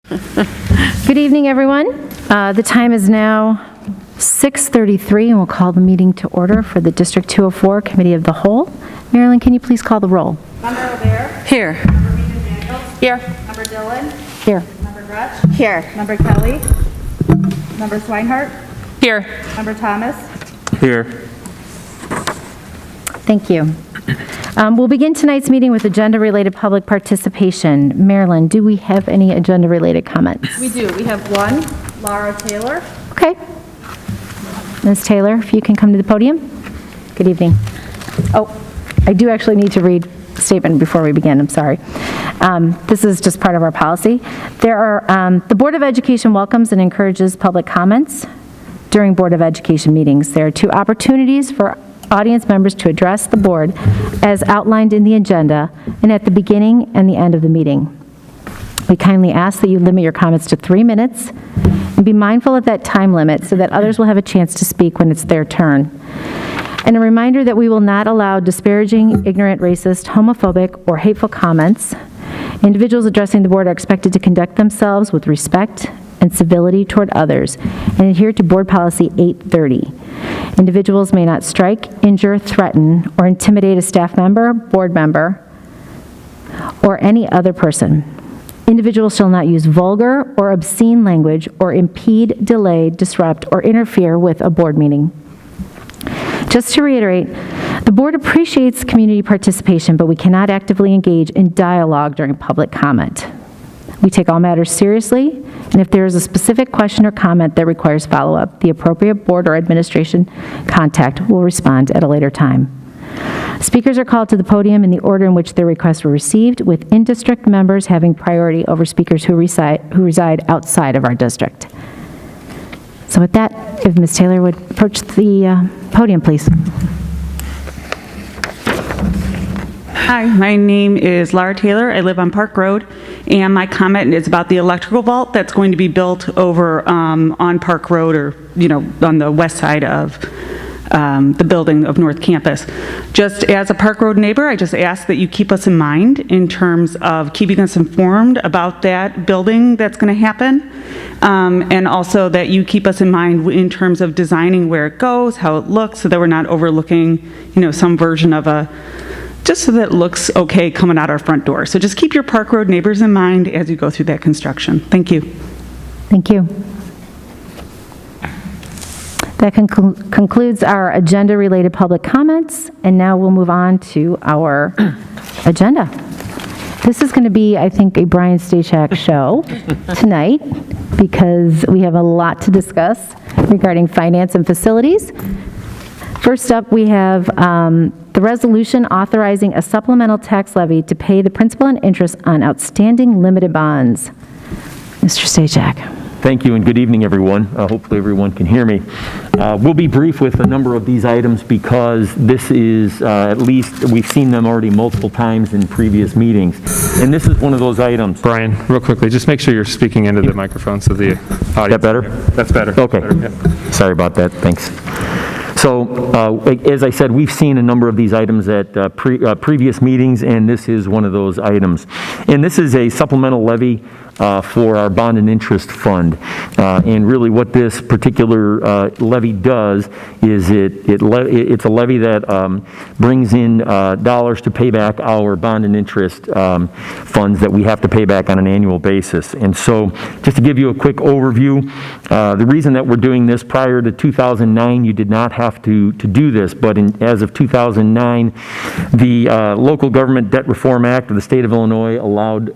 Good evening, everyone. The time is now 6:33, and we'll call the meeting to order for the District 204 Committee of the Whole. Marilyn, can you please call the roll? Member O'Dare? Here. Member Meaden-Daniels? Here. Member Dillon? Here. Member Gretsch? Here. Member Kelly? Member Swinehart? Here. Member Thomas? Here. Thank you. We'll begin tonight's meeting with agenda-related public participation. Marilyn, do we have any agenda-related comments? We do. We have one, Laura Taylor. Okay. Ms. Taylor, if you can come to the podium. Good evening. Oh, I do actually need to read a statement before we begin. I'm sorry. This is just part of our policy. The Board of Education welcomes and encourages public comments during Board of Education meetings. There are two opportunities for audience members to address the board as outlined in the agenda and at the beginning and the end of the meeting. We kindly ask that you limit your comments to 3 minutes and be mindful of that time limit so that others will have a chance to speak when it's their turn. And a reminder that we will not allow disparaging, ignorant, racist, homophobic, or hateful comments. Individuals addressing the board are expected to conduct themselves with respect and civility toward others and adhere to Board Policy 830. Individuals may not strike, injure, threaten, or intimidate a staff member, board member, or any other person. Individuals shall not use vulgar or obscene language or impede, delay, disrupt, or interfere with a board meeting. Just to reiterate, the board appreciates community participation, but we cannot actively engage in dialogue during public comment. We take all matters seriously, and if there is a specific question or comment that requires follow-up, the appropriate board or administration contact will respond at a later time. Speakers are called to the podium in the order in which their requests were received, with in-district members having priority over speakers who reside outside of our district. So with that, if Ms. Taylor would approach the podium, please. Hi, my name is Laura Taylor. I live on Park Road, and my comment is about the electrical vault that's going to be built over on Park Road, or, on the west side of the building of North Campus. Just as a Park Road neighbor, I just ask that you keep us in mind in terms of keeping us informed about that building that's going to happen, and also that you keep us in mind in terms of designing where it goes, how it looks, so that we're not overlooking, some version of just so that it looks okay coming out our front door. So just keep your Park Road neighbors in mind as you go through that construction. Thank you. Thank you. That concludes our agenda-related public comments, and now we'll move on to our agenda. This is going to be, I think, a Brian Stachak show tonight, because we have a lot to discuss regarding finance and facilities. First up, we have the resolution authorizing a supplemental tax levy to pay the principal and interest on outstanding limited bonds. Mr. Stachak. Thank you, and good evening, everyone. Hopefully everyone can hear me. We'll be brief with a number of these items because this is, at least, we've seen them already multiple times in previous meetings. And this is one of those items. Brian, real quickly, just make sure you're speaking into the microphone so the audience... That better? That's better. Okay. That's better, yeah. Sorry about that. Thanks. So, as I said, we've seen a number of these items at previous meetings, and this is one of those items. And this is a supplemental levy for our bond and interest fund. And really what this particular levy does is it's a levy that brings in dollars to pay back our bond and interest funds that we have to pay back on an annual basis. And so just to give you a quick overview, the reason that we're doing this, prior to 2009, you did not have to do this, but as of 2009, the Local Government Debt Reform Act of the state of Illinois allowed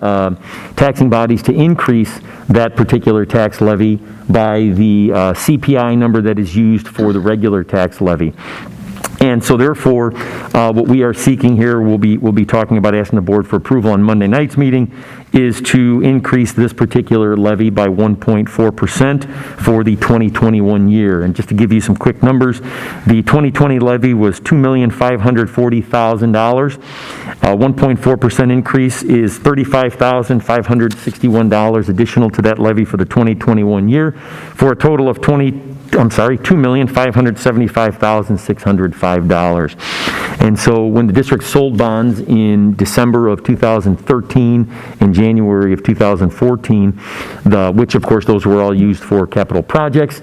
taxing bodies to increase that particular tax levy by the CPI number that is used for the regular tax levy. And so therefore, what we are seeking here, we'll be talking about asking the board for approval on Monday night's meeting, is to increase this particular levy by 1.4% for the 2021 year. And just to give you some quick numbers, the 2020 levy was $2,540,000. 1.4% increase is $35,561 additional to that levy for the 2021 year, for a total of $2,575,605. And so when the district sold bonds in December of 2013 and January of 2014, which of course those were all used for capital projects,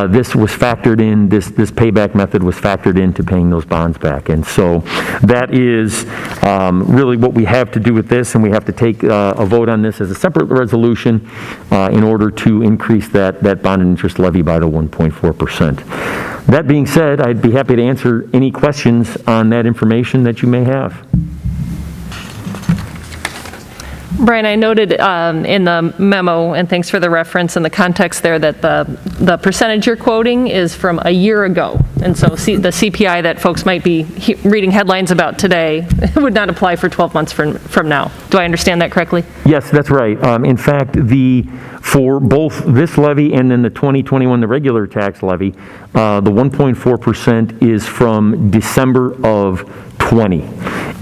this was factored in, this payback method was factored into paying those bonds back. And so that is really what we have to do with this, and we have to take a vote on this as a separate resolution in order to increase that bond and interest levy by the 1.4%. That being said, I'd be happy to answer any questions on that information that you may have. Brian, I noted in the memo, and thanks for the reference and the context there, that the percentage you're quoting is from a year ago. And so the CPI that folks might be reading headlines about today would not apply for 12 months from now. Do I understand that correctly? Yes, that's right. In fact, for both this levy and then the 2021, the regular tax levy, the 1.4% is from December of 20.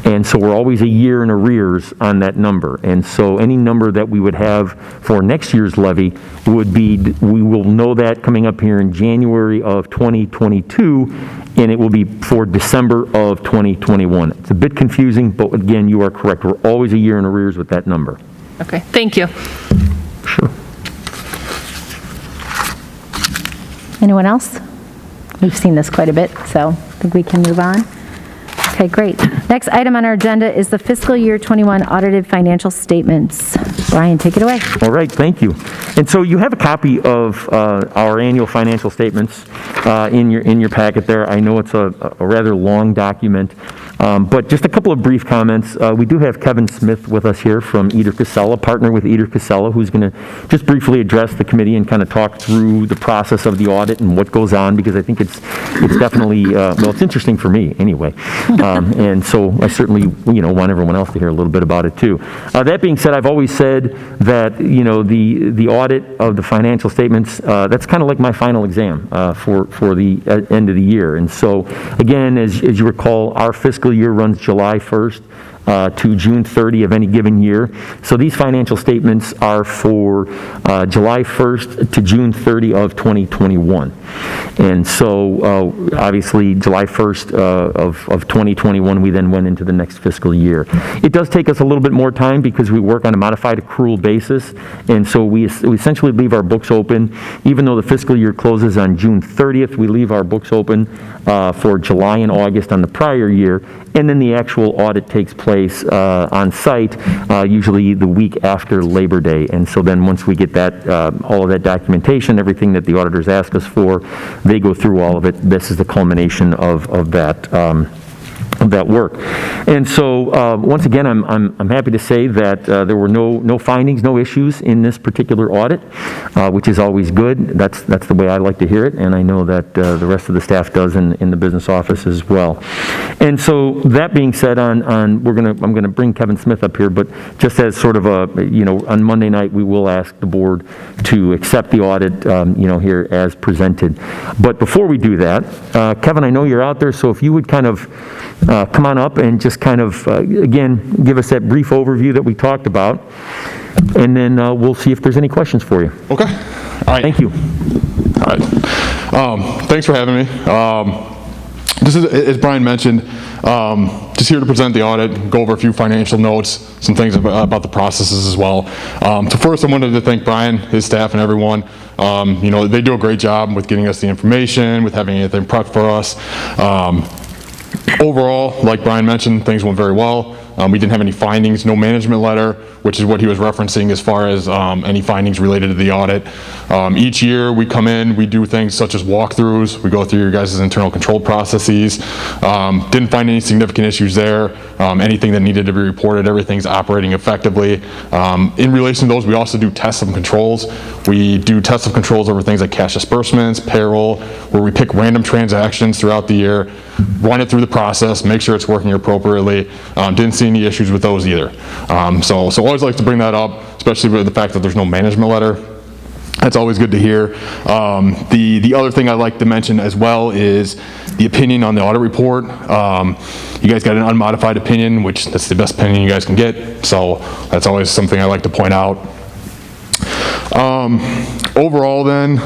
And so we're always a year in arrears on that number. And so any number that we would have for next year's levy would be, we will know that coming up here in January of 2022, and it will be for December of 2021. It's a bit confusing, but again, you are correct. We're always a year in arrears with that number. Okay, thank you. Sure. Anyone else? We've seen this quite a bit, so I think we can move on. Okay, great. Next item on our agenda is the fiscal year 21 audited financial statements. Brian, take it away. All right, thank you. And so you have a copy of our annual financial statements in your packet there. I know it's a rather long document, but just a couple of brief comments. We do have Kevin Smith with us here from Eder Casella, partner with Eder Casella, who's going to just briefly address the committee and kind of talk through the process of the audit and what goes on, because I think it's definitely, well, it's interesting for me anyway. And so I certainly, want everyone else to hear a little bit about it too. That being said, I've always said that, the audit of the financial statements, that's kind of like my final exam for the end of the year. And so again, as you recall, our fiscal year runs July 1st to June 30 of any given year. So these financial statements are for July 1st to June 30 of 2021. And so obviously July 1st of 2021, we then went into the next fiscal year. It does take us a little bit more time because we work on a modified accrual basis. And so we essentially leave our books open. Even though the fiscal year closes on June 30th, we leave our books open for July and August on the prior year. And then the actual audit takes place on site, usually the week after Labor Day. And so then once we get that, all of that documentation, everything that the auditors ask us for, they go through all of it. This is the culmination of that work. And so once again, I'm happy to say that there were no findings, no issues in this particular audit, which is always good. That's the way I like to hear it, and I know that the rest of the staff does in the business office as well. And so that being said, I'm gonna bring Kevin Smith up here, but just as sort of on Monday night, we will ask the board to accept the audit, here as presented. But before we do that, Kevin, I know you're out there, so if you would kind of come on up and just kind of, again, give us that brief overview that we talked about, and then we'll see if there's any questions for you. Okay. All right. Thank you. All right. Thanks for having me. This is, as Brian mentioned, just here to present the audit, go over a few financial notes, some things about the processes as well. So first, I wanted to thank Brian, his staff, and everyone. They do a great job with getting us the information, with having anything prepped for us. Overall, like Brian mentioned, things went very well. We didn't have any findings, no management letter, which is what he was referencing as far as any findings related to the audit. Each year we come in, we do things such as walkthroughs, we go through your guys' internal control processes. Didn't find any significant issues there. Anything that needed to be reported, everything's operating effectively. In relation to those, we also do tests of controls. We do tests of controls over things like cash disbursements, payroll, where we pick random transactions throughout the year, run it through the process, make sure it's working appropriately. Didn't see any issues with those either. So always like to bring that up, especially with the fact that there's no management letter. That's always good to hear. The other thing I'd like to mention as well is the opinion on the audit report. You guys got an unmodified opinion, which that's the best opinion you guys can get. So that's always something I like to point out. Overall then,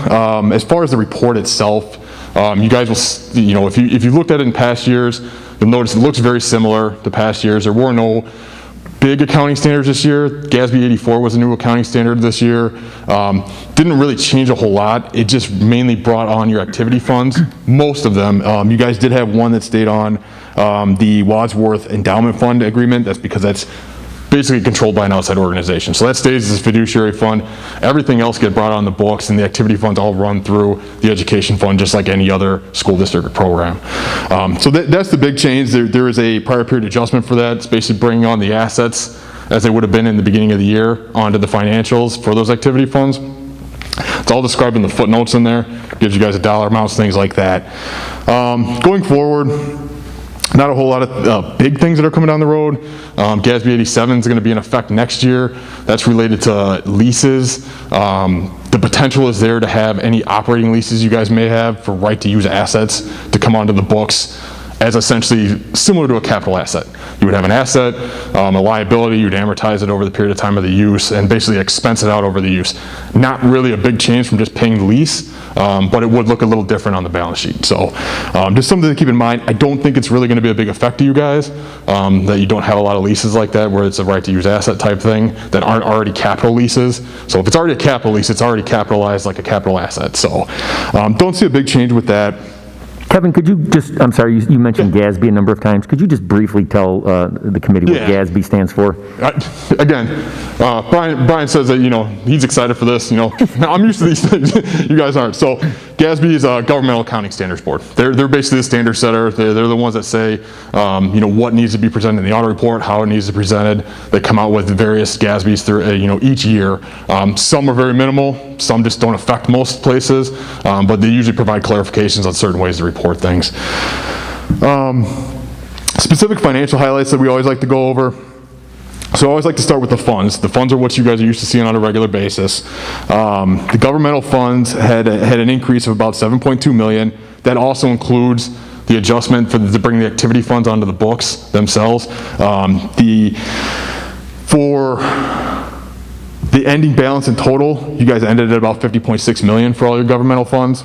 as far as the report itself, you guys will, if you looked at it in past years, you'll notice it looks very similar to past years. There were no big accounting standards this year. GASB 84 was a new accounting standard this year. Didn't really change a whole lot. It just mainly brought on your activity funds, most of them. You guys did have one that stayed on the Wadsworth Endowment Fund agreement. That's because that's basically controlled by an outside organization. So that stays as a fiduciary fund. Everything else get brought on the books, and the activity funds all run through the education fund just like any other school district program. So that's the big change. There is a prior period adjustment for that. It's basically bringing on the assets as they would have been in the beginning of the year onto the financials for those activity funds. It's all described in the footnotes in there. Gives you guys a dollar amounts, things like that. Going forward, not a whole lot of big things that are coming down the road. GASB 87 is going to be in effect next year. That's related to leases. The potential is there to have any operating leases you guys may have for right to use assets to come onto the books as essentially similar to a capital asset. You would have an asset, a liability, you'd amortize it over the period of time of the use and basically expense it out over the use. Not really a big change from just paying the lease, but it would look a little different on the balance sheet. So just something to keep in mind. I don't think it's really going to be a big effect to you guys, that you don't have a lot of leases like that where it's a right to use asset type thing that aren't already capital leases. So if it's already a capital lease, it's already capitalized like a capital asset. So don't see a big change with that. Kevin, could you just, I'm sorry, you mentioned GASB a number of times. Could you just briefly tell the committee what GASB stands for? Again, Brian says that, he's excited for this, I'm used to these things, you guys aren't. So GASB is a Governmental Accounting Standards Board. They're basically the standard setter. They're the ones that say, what needs to be presented in the audit report, how it needs to be presented. They come out with various GASBs through, each year. Some are very minimal, some just don't affect most places, but they usually provide clarifications on certain ways to report things. Specific financial highlights that we always like to go over. So I always like to start with the funds. The funds are what you guys are used to seeing on a regular basis. The governmental funds had an increase of about 7.2 million. That also includes the adjustment to bring the activity funds onto the books themselves. For the ending balance in total, you guys ended at about 50.6 million for all your governmental funds.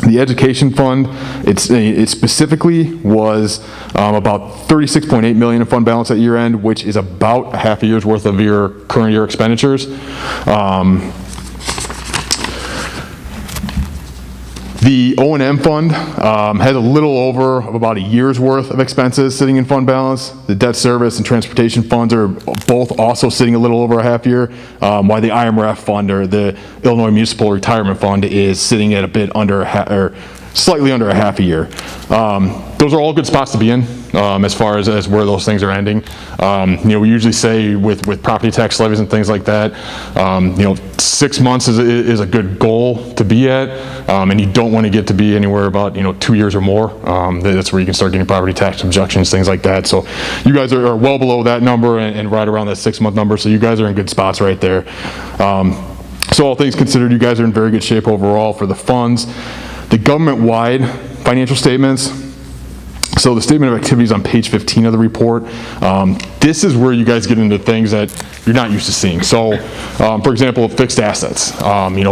The education fund, it specifically was about 36.8 million in fund balance at year end, which is about a half a year's worth of your current year expenditures. The O&M fund has a little over of about a year's worth of expenses sitting in fund balance. The debt service and transportation funds are both also sitting a little over a half year, while the IMRF fund, or the Illinois Municipal Retirement Fund, is sitting at a bit under or slightly under a half a year. Those are all good spots to be in as far as where those things are ending. We usually say with property tax levies and things like that, 6 months is a good goal to be at, and you don't want to get to be anywhere about 2 years or more. That's where you can start getting property tax objections, things like that. So you guys are well below that number and right around that 6 month number. So you guys are in good spots right there. So all things considered, you guys are in very good shape overall for the funds. The government-wide financial statements. So the statement of activities on page 15 of the report, this is where you guys get into things that you're not used to seeing. So, for example, fixed assets,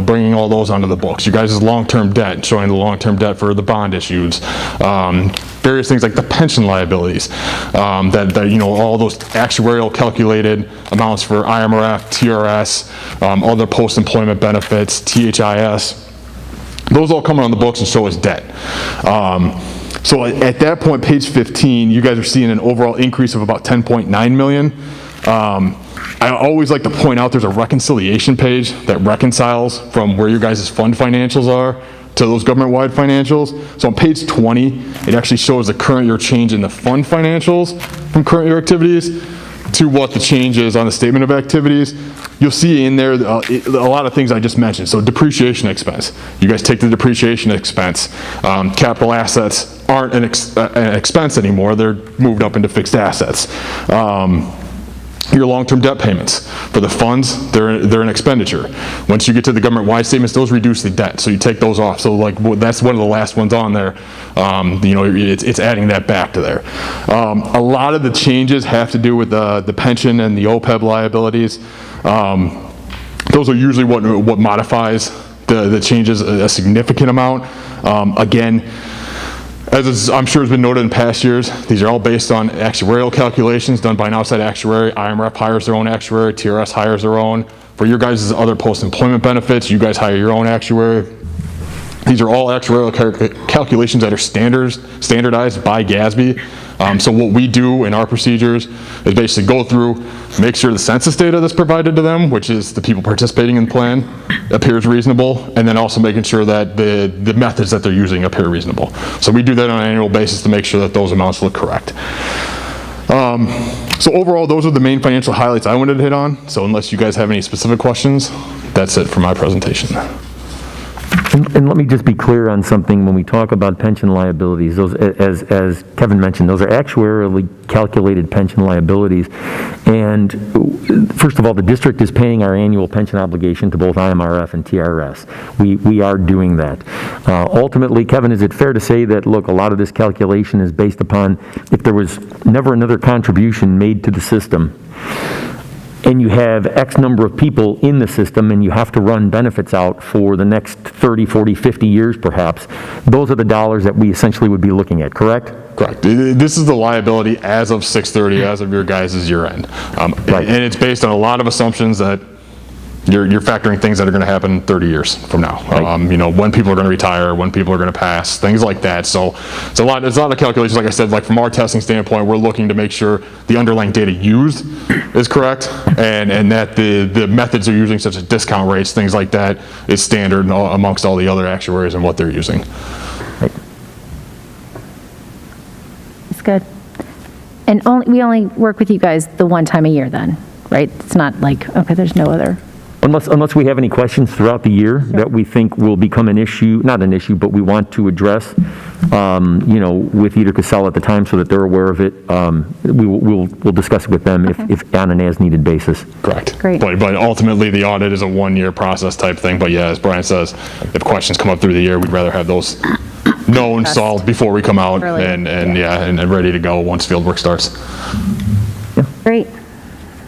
bringing all those onto the books. You guys' long-term debt, showing the long-term debt for the bond issues. Various things like the pension liabilities, that all those actuarial calculated amounts for IMRF, TRS, other post-employment benefits, THIS. Those all come on the books and show as debt. So at that point, page 15, you guys are seeing an overall increase of about 10.9 million. I always like to point out there's a reconciliation page that reconciles from where your guys' fund financials are to those government-wide financials. So on page 20, it actually shows the current year change in the fund financials from current year activities to what the change is on the statement of activities. You'll see in there a lot of things I just mentioned. So depreciation expense. You guys take the depreciation expense. Capital assets aren't an expense anymore. They're moved up into fixed assets. Your long-term debt payments for the funds, they're an expenditure. Once you get to the government-wide statements, those reduce the debt, so you take those off. So that's one of the last ones on there. It's adding that back to there. A lot of the changes have to do with the pension and the OPEB liabilities. those are usually what modifies the changes a significant amount. Again, as I'm sure has been noted in past years, these are all based on actuarial calculations done by an outside actuary. IMRF hires their own actuary, TRS hires their own. For your guys' other post-employment benefits, you guys hire your own actuary. These are all actuarial calculations that are standardized by GASB. So what we do in our procedures is basically go through, make sure the census data that's provided to them, which is the people participating in the plan, appears reasonable, and then also making sure that the methods that they're using appear reasonable. So we do that on an annual basis to make sure that those amounts look correct. So overall, those are the main financial highlights I wanted to hit on. So unless you guys have any specific questions, that's it for my presentation. And let me just be clear on something. When we talk about pension liabilities, those, as Kevin mentioned, those are actuarially calculated pension liabilities. And first of all, the district is paying our annual pension obligation to both IMRF and TRS. We are doing that. Ultimately, Kevin, is it fair to say that, look, a lot of this calculation is based upon if there was never another contribution made to the system, and you have X number of people in the system and you have to run benefits out for the next 30, 40, 50 years perhaps, those are the dollars that we essentially would be looking at, correct? Correct. This is the liability as of 6/30, as of your guys' year end. Right. And it's based on a lot of assumptions that you're factoring things that are going to happen 30 years from now. Right. You know, when people are going to retire, when people are going to pass, things like that. So it's a lot of calculations. Like I said, like from our testing standpoint, we're looking to make sure the underlying data used is correct, and that the methods they're using, such as discount rates, things like that, is standard amongst all the other actuaries and what they're using. Right. It's good. And we only work with you guys the one time a year then, right? It's not like, okay, there's no other. Unless we have any questions throughout the year that we think will become an issue, not an issue, but we want to address, you know, with either Casella at the time so that they're aware of it, we'll discuss it with them if on an as-needed basis. Correct. Great. But ultimately, the audit is a one-year process type thing. But yeah, as Brian says, if questions come up through the year, we'd rather have those known, solved before we come out Early. and ready to go once field work starts. Great.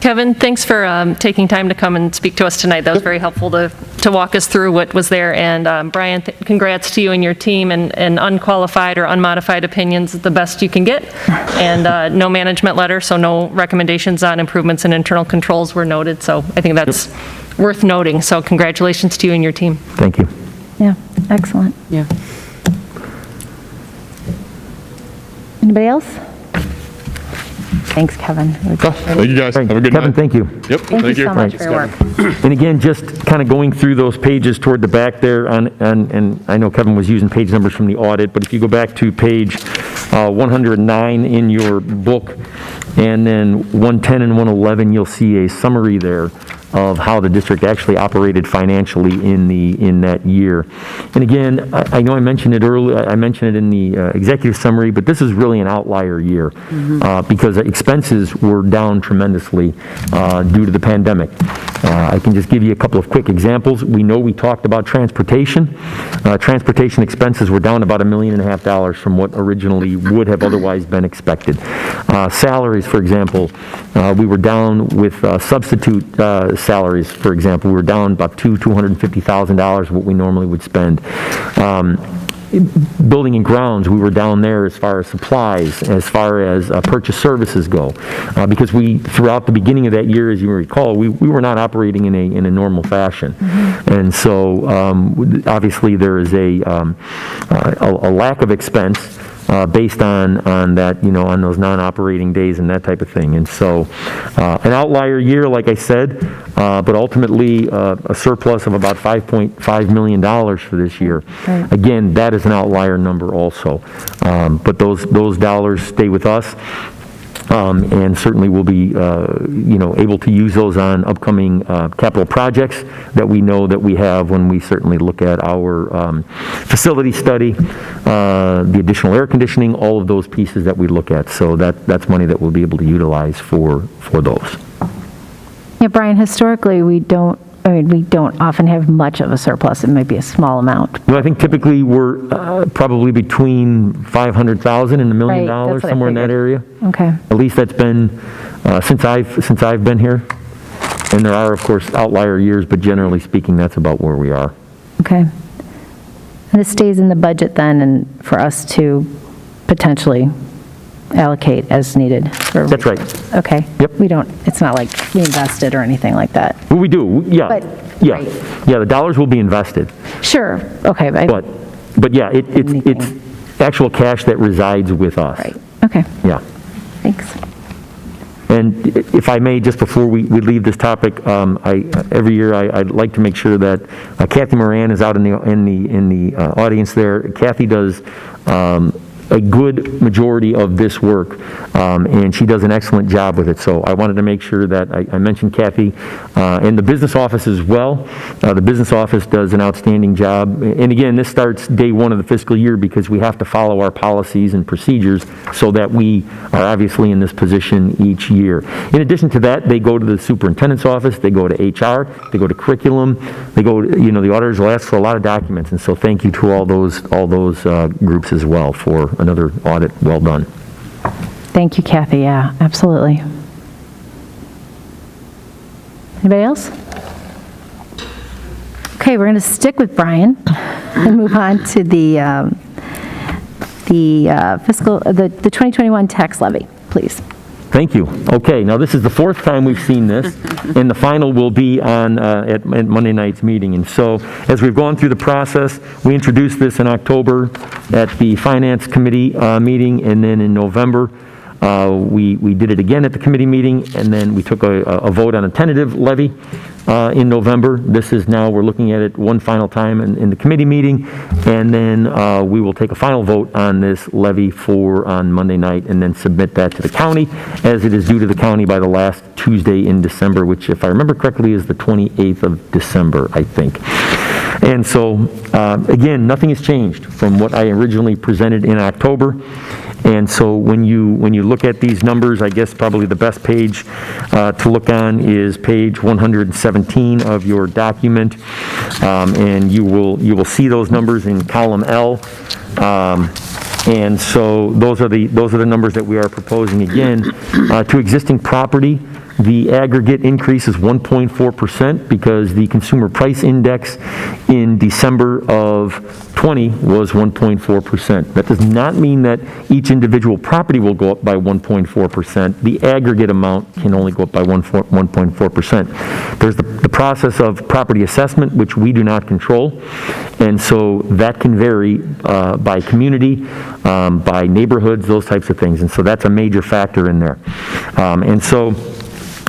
Kevin, thanks for taking time to come and speak to us tonight. That was very helpful to walk us through what was there. And Brian, congrats to you and your team, and unqualified or unmodified opinions, the best you can get. And no management letter, so no recommendations on improvements in internal controls were noted. So I think that's worth noting. So congratulations to you and your team. Thank you. Yeah, excellent. Yeah. Anybody else? Thanks, Kevin. Thank you guys. Have a good Kevin, night. thank you. Yep. Thank you so much for your work. And again, just kind of going through those pages toward the back there, and I know Kevin was using page numbers from the audit, but if you go back to page 109 in your book, and then 110 and 111, you'll see a summary there of how the district actually operated financially in that year. And again, I know I mentioned it earlier, I mentioned it in the executive summary, but this is really an outlier year because expenses were down tremendously due to the pandemic. I can just give you a couple of quick examples. We know we talked about transportation. Transportation expenses were down about $1.5 million from what originally would have otherwise been expected. Salaries, for example, we were down with substitute salaries, for example. We were down about $250,000 what we normally would spend. Building and grounds, we were down there as far as supplies, as far as purchase services go, because throughout the beginning of that year, as you recall, we were not operating in a normal fashion. And so obviously there is a lack of expense based on that, you know, on those non-operating days and that type of thing. And so an outlier year, like I said, but ultimately a surplus of about $5.5 million for this year. Right. Again, that is an outlier number also. But those dollars stay with us. And certainly we'll be, you know, able to use those on upcoming capital projects that we know that we have when we certainly look at our facility study, the additional air conditioning, all of those pieces that we look at. So that's money that we'll be able to utilize for those. Yeah, Brian, historically, we don't often have much of a surplus. It might be a small amount. Well, I think typically we're probably between $500,000 and $1 million, Right, that's what I somewhere in that figured. area. Okay. At least that's been since I've been here. And there are, of course, outlier years, but generally speaking, that's about where we are. Okay. And this stays in the budget then, and for us to potentially allocate as needed? That's right. Okay. Yep. We don't, it's not like we invested or anything like that? Well, we do, yeah. But- Yeah, right. yeah, the dollars will be invested, Sure, okay. but yeah, it's actual cash that resides with us. Right, okay, Yeah. thanks. And if I may, just before we leave this topic, every year I'd like to make sure that Kathy Moran is out in the audience there. Kathy does a good majority of this work, and she does an excellent job with it. So I wanted to make sure that I mentioned Kathy, and the business office as well. The business office does an outstanding job. And again, this starts day one of the fiscal year because we have to follow our policies and procedures so that we are obviously in this position each year. In addition to that, they go to the superintendent's office, they go to HR, they go to curriculum, they go, the auditors will ask for a lot of documents. And so thank you to all those groups as well for another audit well done. Thank you, Kathy, yeah, absolutely. Anybody else? Okay, we're going to stick with Brian and move on to the fiscal, the 2021 tax levy, please. Thank you. Okay, now this is the fourth time we've seen this, and the final will be on at Monday night's meeting. And so, as we've gone through the process, we introduced this in October at the Finance Committee meeting, and then in November, we did it again at the committee meeting, and then we took a vote on a tentative levy in November. This is now, we're looking at it one final time in the committee meeting, and then we will take a final vote on this levy on Monday night, and then submit that to the county, as it is due to the county by the last Tuesday in December, which, if I remember correctly, is the 28th of December, I think. And so, again, nothing has changed from what I originally presented in October. And so when you look at these numbers, I guess probably the best page to look on is page 117 of your document, and you will see those numbers in column L. And so those are the numbers that we are proposing. Again, to existing property, the aggregate increase is 1.4% because the consumer price index in December of 20 was 1.4%. That does not mean that each individual property will go up by 1.4%. The aggregate amount can only go up by 1.4%. There's the process of property assessment, which we do not control, and so that can vary by community, by neighborhoods, those types of things, and so that's a major factor in there. And so,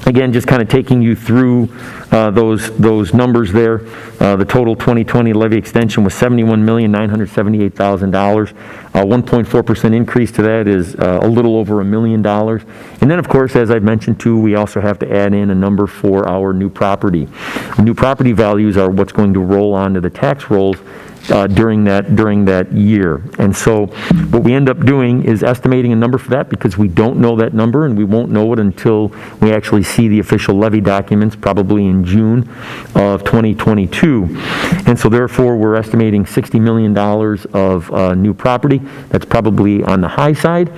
again, just kind of taking you through those numbers there. The total 2020 levy extension was $71,978,000. 1.4% increase to that is a little over $1 million. And then, of course, as I've mentioned too, we also have to add in a number for our new property. New property values are what's going to roll onto the tax rolls during that year. And so what we end up doing is estimating a number for that because we don't know that number, and we won't know it until we actually see the official levy documents, probably in June of 2022. And so therefore we're estimating $60 million of new property. That's probably on the high side.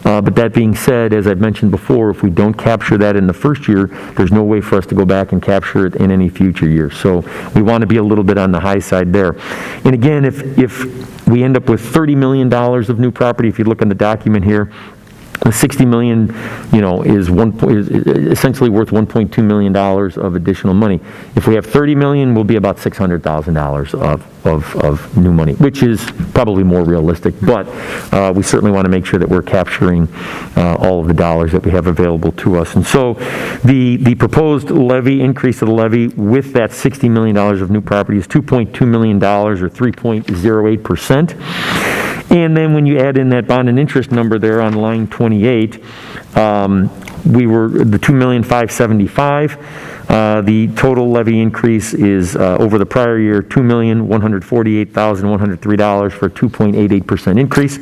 But that being said, as I've mentioned before, if we don't capture that in the first year, there's no way for us to go back and capture it in any future year. So we want to be a little bit on the high side there. And again, if we end up with $30 million of new property, if you look in the document here, the $60 million, is essentially worth $1.2 million of additional money. If we have $30 million, we'll be about $600,000 of new money, which is probably more realistic. But we certainly want to make sure that we're capturing all of the dollars that we have available to us. And so the proposed levy, increase of the levy with that $60 million of new property is $2.2 million or 3.08%. And then when you add in that bond and interest number there on line 28, we were the $2,575,000. The total levy increase is over the prior year $2,148,103 for a 2.88% increase.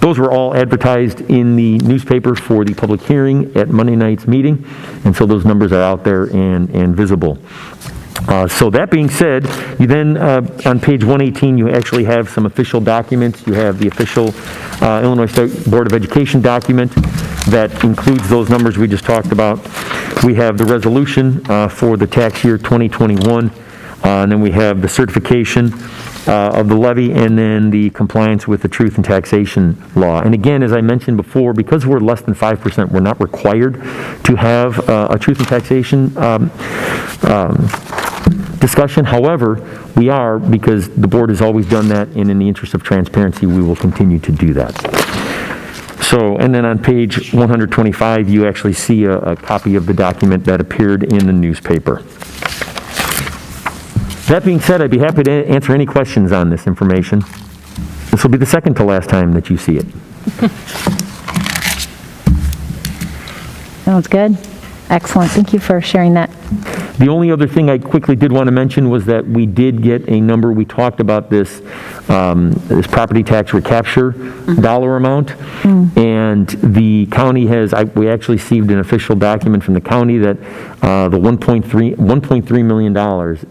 Those were all advertised in the newspaper for the public hearing at Monday night's meeting, and so those numbers are out there and visible. So that being said, you then, on page 118, you actually have some official documents. You have the official Illinois State Board of Education document that includes those numbers we just talked about. We have the resolution for the tax year 2021, and then we have the certification of the levy, and then the compliance with the truth in taxation law. And again, as I mentioned before, because we're less than 5%, we're not required to have a truth in taxation discussion. However, we are, because the board has always done that, and in the interest of transparency, we will continue to do that. So, and then on page 125, you actually see a copy of the document that appeared in the newspaper. That being said, I'd be happy to answer any questions on this information. This will be the second to last time that you see it. Sounds good. Excellent. Thank you for sharing that. The only other thing I quickly did want to mention was that we did get a number. We talked about this, this property tax recapture dollar amount, and the county has, we actually received an official document from the county that the $1.3 million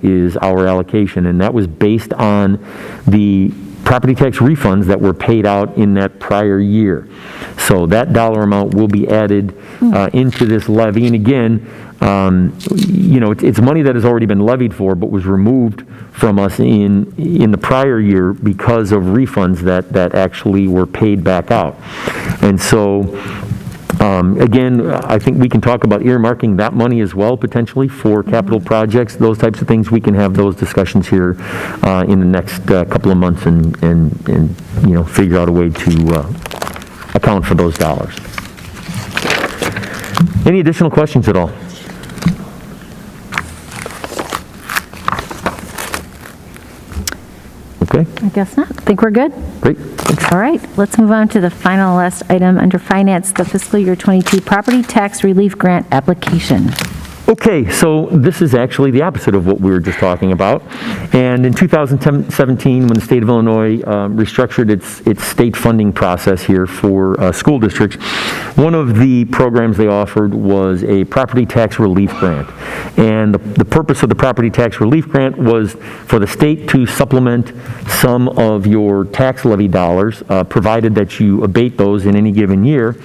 is our allocation, and that was based on the property tax refunds that were paid out in that prior year. So that dollar amount will be added into this levy. And again, you know, it's money that has already been levied for, but was removed from us in the prior year because of refunds that actually were paid back out. And so, again, I think we can talk about earmarking that money as well, potentially, for capital projects, those types of things. We can have those discussions here in the next couple of months and you know, figure out a way to account for those dollars. Any additional questions at all? Okay, I guess not. I think we're good. great. All right, let's move on to the final last item under finance, the fiscal year 22 property tax relief grant application. Okay, so this is actually the opposite of what we were just talking about. And in 2017, when the state of Illinois restructured its state funding process here for school districts, one of the programs they offered was a property tax relief grant. And the purpose of the property tax relief grant was for the state to supplement some of your tax levy dollars, provided that you abate those in any given year.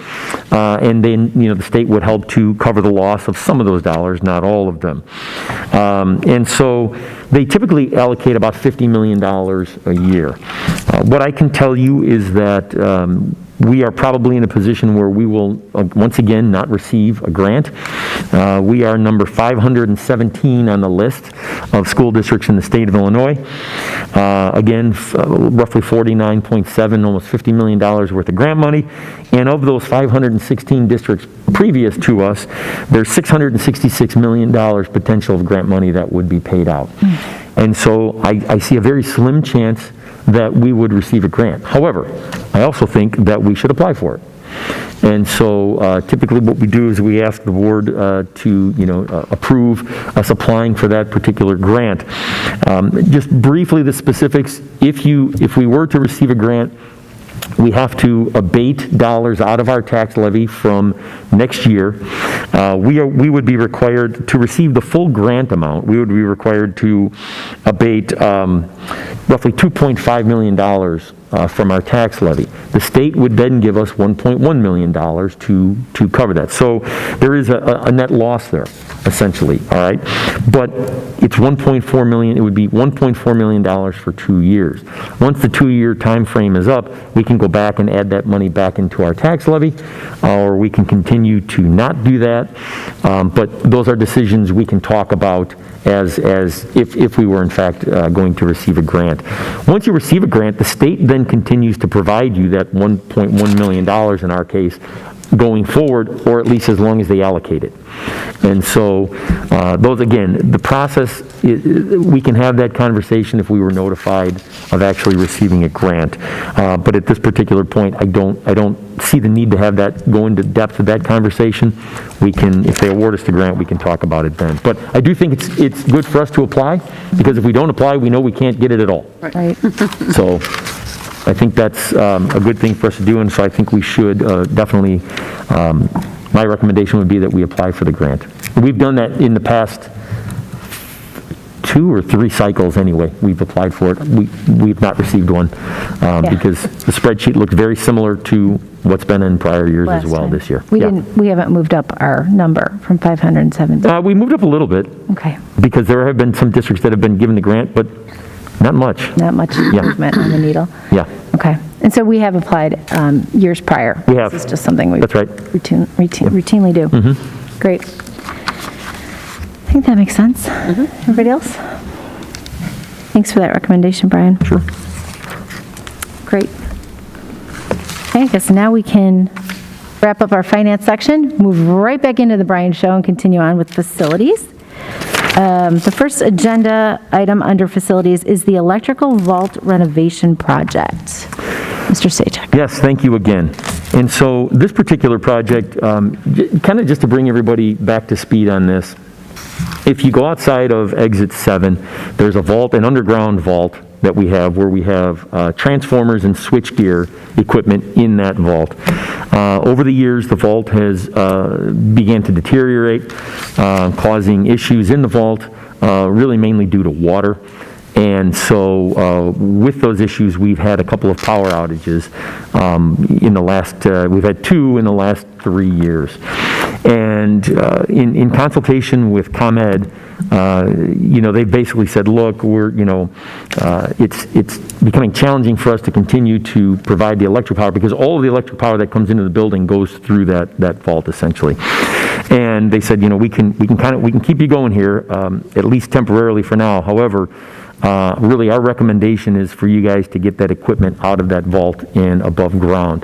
And then, you know, the state would help to cover the loss of some of those dollars, not all of them. And so they typically allocate about $50 million a year. What I can tell you is that we are probably in a position where we will, once again, not receive a grant. We are number 517 on the list of school districts in the state of Illinois. Again, roughly 49.7, almost $50 million worth of grant money. And of those 516 districts previous to us, there's $666 million potential of grant money that would be paid out. And so I see a very slim chance that we would receive a grant. However, I also think that we should apply for it. And so typically what we do is we ask the board to, you know, approve us applying for that particular grant. Just briefly, the specifics, if we were to receive a grant, we have to abate dollars out of our tax levy from next year. We would be required to receive the full grant amount. We would be required to abate roughly $2.5 million from our tax levy. The state would then give us $1.1 million to cover that. So there is a net loss there, essentially, all right? But it's $1.4 million, it would be $1.4 million for 2 years. Once the 2-year time frame is up, we can go back and add that money back into our tax levy, or we can continue to not do that. But those are decisions we can talk about as if we were in fact going to receive a grant. Once you receive a grant, the state then continues to provide you that $1.1 million in our case going forward, or at least as long as they allocate it. And so those, again, the process, we can have that conversation if we were notified of actually receiving a grant. But at this particular point, I don't see the need to have that go into depth of that conversation. We can, if they award us the grant, we can talk about it then. But I do think it's good for us to apply, because if we don't apply, we know we can't get it at all. Right. So I think that's a good thing for us to do, and so I think we should definitely, my recommendation would be that we apply for the grant. We've done that in the past 2 or 3 cycles anyway, we've applied for it. We've not received one because the spreadsheet looked very similar to what's been in prior years as Last well time. this year. We haven't moved up our number from 570. We moved up a little bit Okay, because there have been some districts that have been given the grant, but not much. not much movement on the needle. Yeah, Okay, and so we have applied years prior. We have. This is just something we That's right. routinely do. Great. I think that makes sense. Everybody else? Thanks for that recommendation, Brian. sure. Great. Okay, I guess now we can wrap up our finance section, move right back into the Brian Show, and continue on with facilities. The first agenda item under facilities is the electrical vault renovation project. Mr. Sajak. Yes, thank you again. And so this particular project, kind of just to bring everybody back to speed on this, if you go outside of exit 7, there's a vault, an underground vault that we have where we have transformers and switchgear equipment in that vault. Over the years, the vault has began to deteriorate, causing issues in the vault, really mainly due to water. And so with those issues, we've had a couple of power outages in the last, we've had 2 in the last 3 years. And in consultation with ComEd, they basically said, look, it's becoming challenging for us to continue to provide the electric power because all of the electric power that comes into the building goes through that vault essentially. And they said, we can keep you going here, at least temporarily for now. However, really our recommendation is for you guys to get that equipment out of that vault and above ground.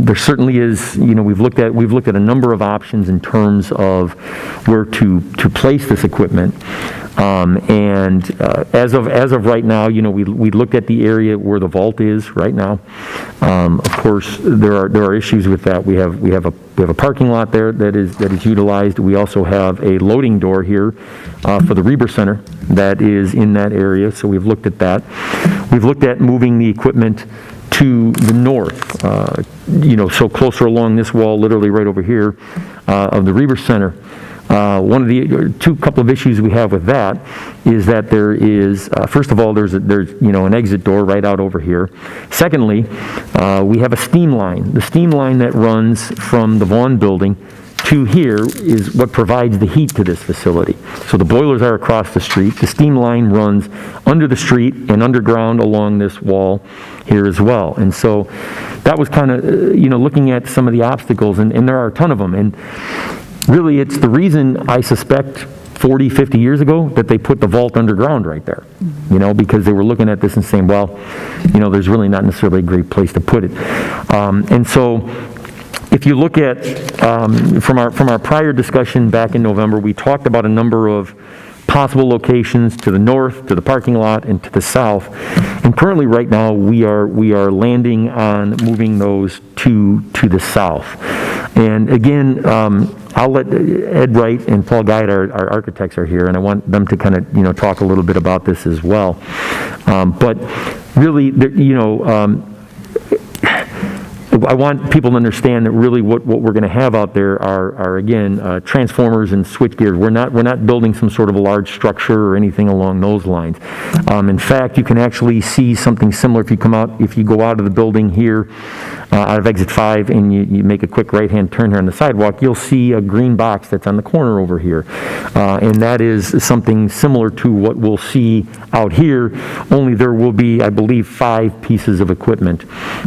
There certainly is, we've looked at a number of options in terms of where to place this equipment. And as of right now, we looked at the area where the vault is right now. Of course, there are issues with that. We have a parking lot there that is utilized. We also have a loading door here for the Reber Center that is in that area. So we've looked at that. We've looked at moving the equipment to the north, so closer along this wall, literally right over here, of the Reber Center. One of the couple of issues we have with that is that there is, first of all, there's an exit door right out over here. Secondly, we have a steam line. The steam line that runs from the Vaughn building to here is what provides the heat to this facility. So the boilers are across the street. The steam line runs under the street and underground along this wall here as well. And so that was kind of, looking at some of the obstacles, and there are a ton of them. And really, it's the reason I suspect 40, 50 years ago that they put the vault underground right there, because they were looking at this and saying, well, there's really not necessarily a great place to put it. And so if you look at, from our prior discussion back in November, we talked about a number of possible locations to the north, to the parking lot, and to the south. And currently, right now, we are landing on moving those to the south. And again, I'll let Ed Wright and Paul Guide, our architects, are here, and I want them to kind of talk a little bit about this as well. But really, I want people to understand that really what we're going to have out there are again transformers and switchgear. We're not building some sort of a large structure or anything along those lines. In fact, you can actually see something similar if you go out of the building here, out of exit 5, and you make a quick right-hand turn here on the sidewalk, you'll see a green box that's on the corner over here, and that is something similar to what we'll see out here. Only there will be, I believe, 5 pieces of equipment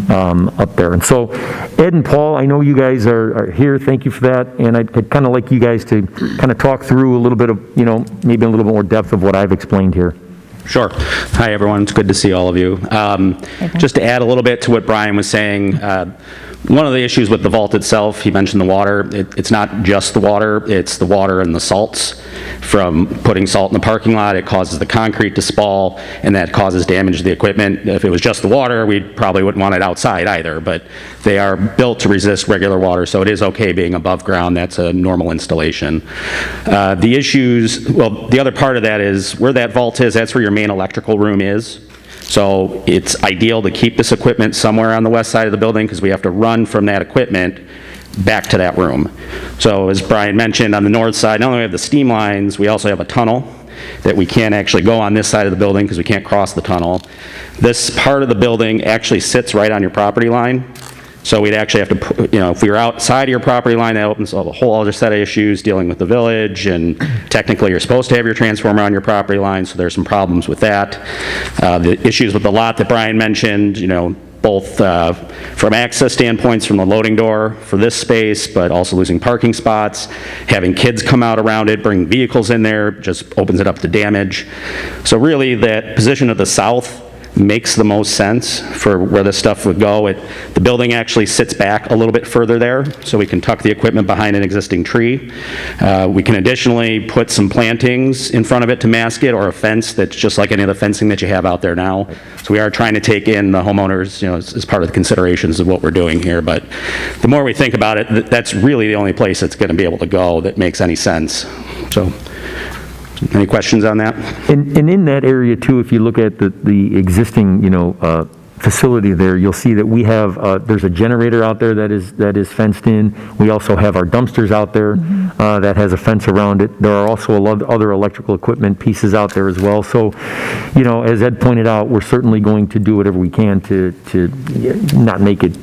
up there. And so, Ed and Paul, I know you guys are here. Thank you for that. And I'd kind of like you guys to kind of talk through a little bit of, maybe a little bit more depth of what I've explained here. Sure. Hi, everyone. It's good to see all of you. Just to add a little bit to what Brian was saying, one of the issues with the vault itself, he mentioned the water. It's not just the water, it's the water and the salts. From putting salt in the parking lot, it causes the concrete to spall, and that causes damage to the equipment. If it was just the water, we probably wouldn't want it outside either, but they are built to resist regular water, so it is okay being above ground. That's a normal installation. The issues, well, the other part of that is where that vault is, that's where your main electrical room is. So it's ideal to keep this equipment somewhere on the west side of the building because we have to run from that equipment back to that room. So as Brian mentioned, on the north side, not only do we have the steam lines, we also have a tunnel. that we can't actually go on this side of the building because we can't cross the tunnel. This part of the building actually sits right on your property line. So we'd actually have to, if we were outside of your property line, that opens up a whole other set of issues dealing with the village, and technically you're supposed to have your transformer on your property line, so there's some problems with that. The issues with the lot that Brian mentioned, both from access standpoints from the loading door for this space, but also losing parking spots, having kids come out around it, bring vehicles in there, just opens it up to damage. So really that position of the south makes the most sense for where this stuff would go. The building actually sits back a little bit further there, so we can tuck the equipment behind an existing tree. We can additionally put some plantings in front of it to mask it, or a fence that's just like any of the fencing that you have out there now. So we are trying to take in the homeowners, as part of the considerations of what we're doing here. But the more we think about it, that's really the only place that's going to be able to go that makes any sense. So. Any questions on that? And in that area too, if you look at the existing, facility there, you'll see that we have, there's a generator out there that is fenced in. We also have our dumpsters out there that has a fence around it. There are also other electrical equipment pieces out there as well. So, as Ed pointed out, we're certainly going to do whatever we can to not make it,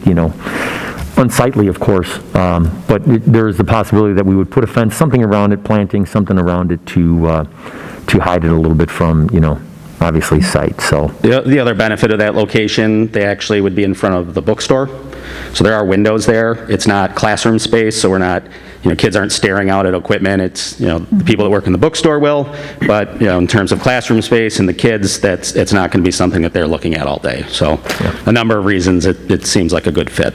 unsightly, of course, but there is the possibility that we would put a fence, something around it, planting something around it to hide it a little bit from, obviously sight. So the other benefit of that location, they actually would be in front of the bookstore. So there are windows there. It's not classroom space, so we're not, kids aren't staring out at equipment. It's, the people that work in the bookstore will, but, in terms of classroom space and the kids, it's not going to be something that they're looking at all day. So a number of reasons it seems like a good fit.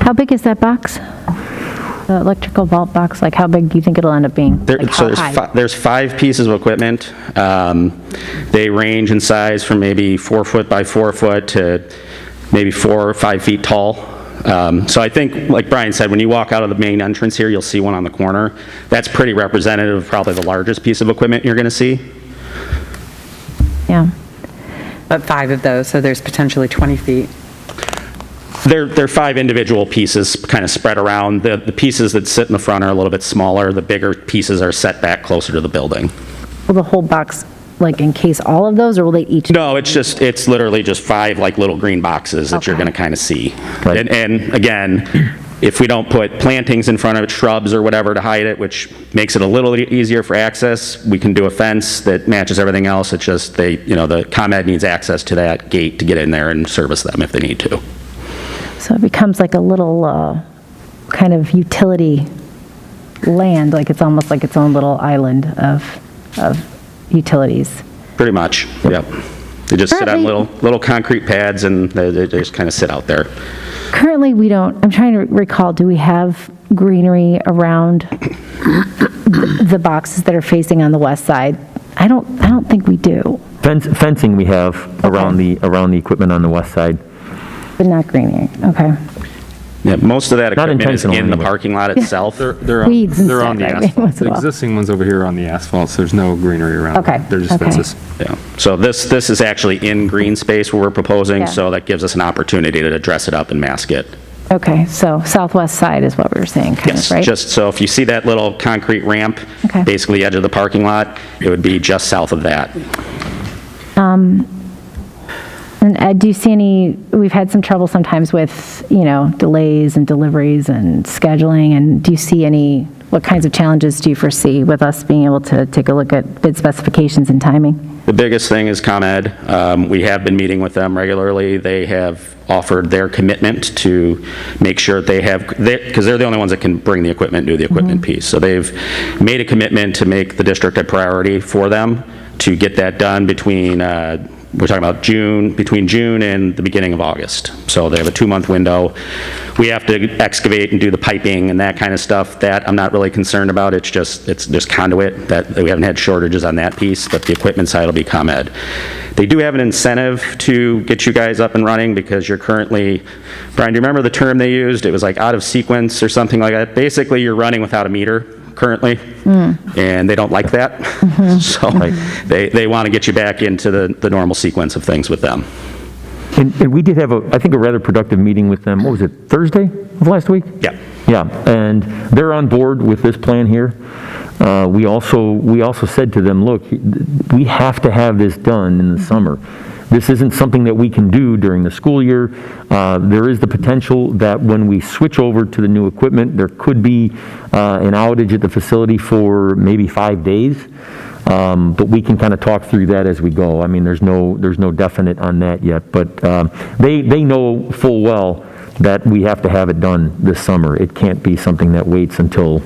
How big is that box? The electrical vault box, like how big do you think it'll end up being? Like how high? There's 5 pieces of equipment. They range in size from maybe 4 foot by 4 foot to maybe 4 or 5 feet tall. So I think, like Brian said, when you walk out of the main entrance here, you'll see one on the corner. That's pretty representative of probably the largest piece of equipment you're going to see. Yeah. But 5 of those, so there's potentially 20 feet. They're 5 individual pieces kind of spread around. The pieces that sit in the front are a little bit smaller. The bigger pieces are set back closer to the building. Will the whole box, encase all of those, or will they each? No, it's literally just 5 little green boxes that you're going to kind of see. Right. And again, if we don't put plantings in front of it, shrubs or whatever to hide it, which makes it a little easier for access, we can do a fence that matches everything else. It's just the ComEd needs access to that gate to get in there and service them if they need to. So it becomes like a little kind of utility land, like it's almost like its own little island of utilities. Pretty much, yep. They just sit on little concrete pads and they just kind of sit out there. Currently, we don't, I'm trying to recall, do we have greenery around the boxes that are facing on the west side? I don't think we do. fencing we have around the equipment on the west side. But not greenery, okay. Yeah, most of that Not equipment is in intentional the anyway. parking lot itself. They're Weeds and on the stuff, right? asphalt. Once in a The while. existing ones over here are on the asphalt, so there's no greenery around. Okay, They're just okay. fences. Yeah. So this is actually in green space where we're proposing, Yeah. so that gives us an opportunity to dress it up and mask it. Okay, so southwest side is what we were saying, kind Yes, of, right? just so if you see that little concrete ramp, Okay. basically the edge of the parking lot, it would be just south of that. And Ed, do you see any, we've had some trouble sometimes with, delays and deliveries and scheduling, and do you see any, what kinds of challenges do you foresee with us being able to take a look at bid specifications and timing? The biggest thing is ComEd. We have been meeting with them regularly. They have offered their commitment to make sure they have, because they're the only ones that can bring the equipment, do the equipment piece. So they've made a commitment to make the district a priority for them to get that done between, we're talking about between June and the beginning of August. So they have a 2-month window. We have to excavate and do the piping and that kind of stuff. That I'm not really concerned about. It's just conduit. That we haven't had shortages on that piece, but the equipment side will be ComEd. They do have an incentive to get you guys up and running because you're currently, Brian, do you remember the term they used? It was like out of sequence or something like that. Basically, you're running without a meter currently, and they don't like that. So they want to get you back into the normal sequence of things with them. And we did have, I think, a rather productive meeting with them. What was it, Thursday of last week? Yeah. Yeah, and they're on board with this plan here. we also said to them, look, we have to have this done in the summer. This isn't something that we can do during the school year. There is the potential that when we switch over to the new equipment, there could be an outage at the facility for maybe 5 days. But we can kind of talk through that as we go. I mean, there's no definite on that yet, but they know full well that we have to have it done this summer. It can't be something that waits until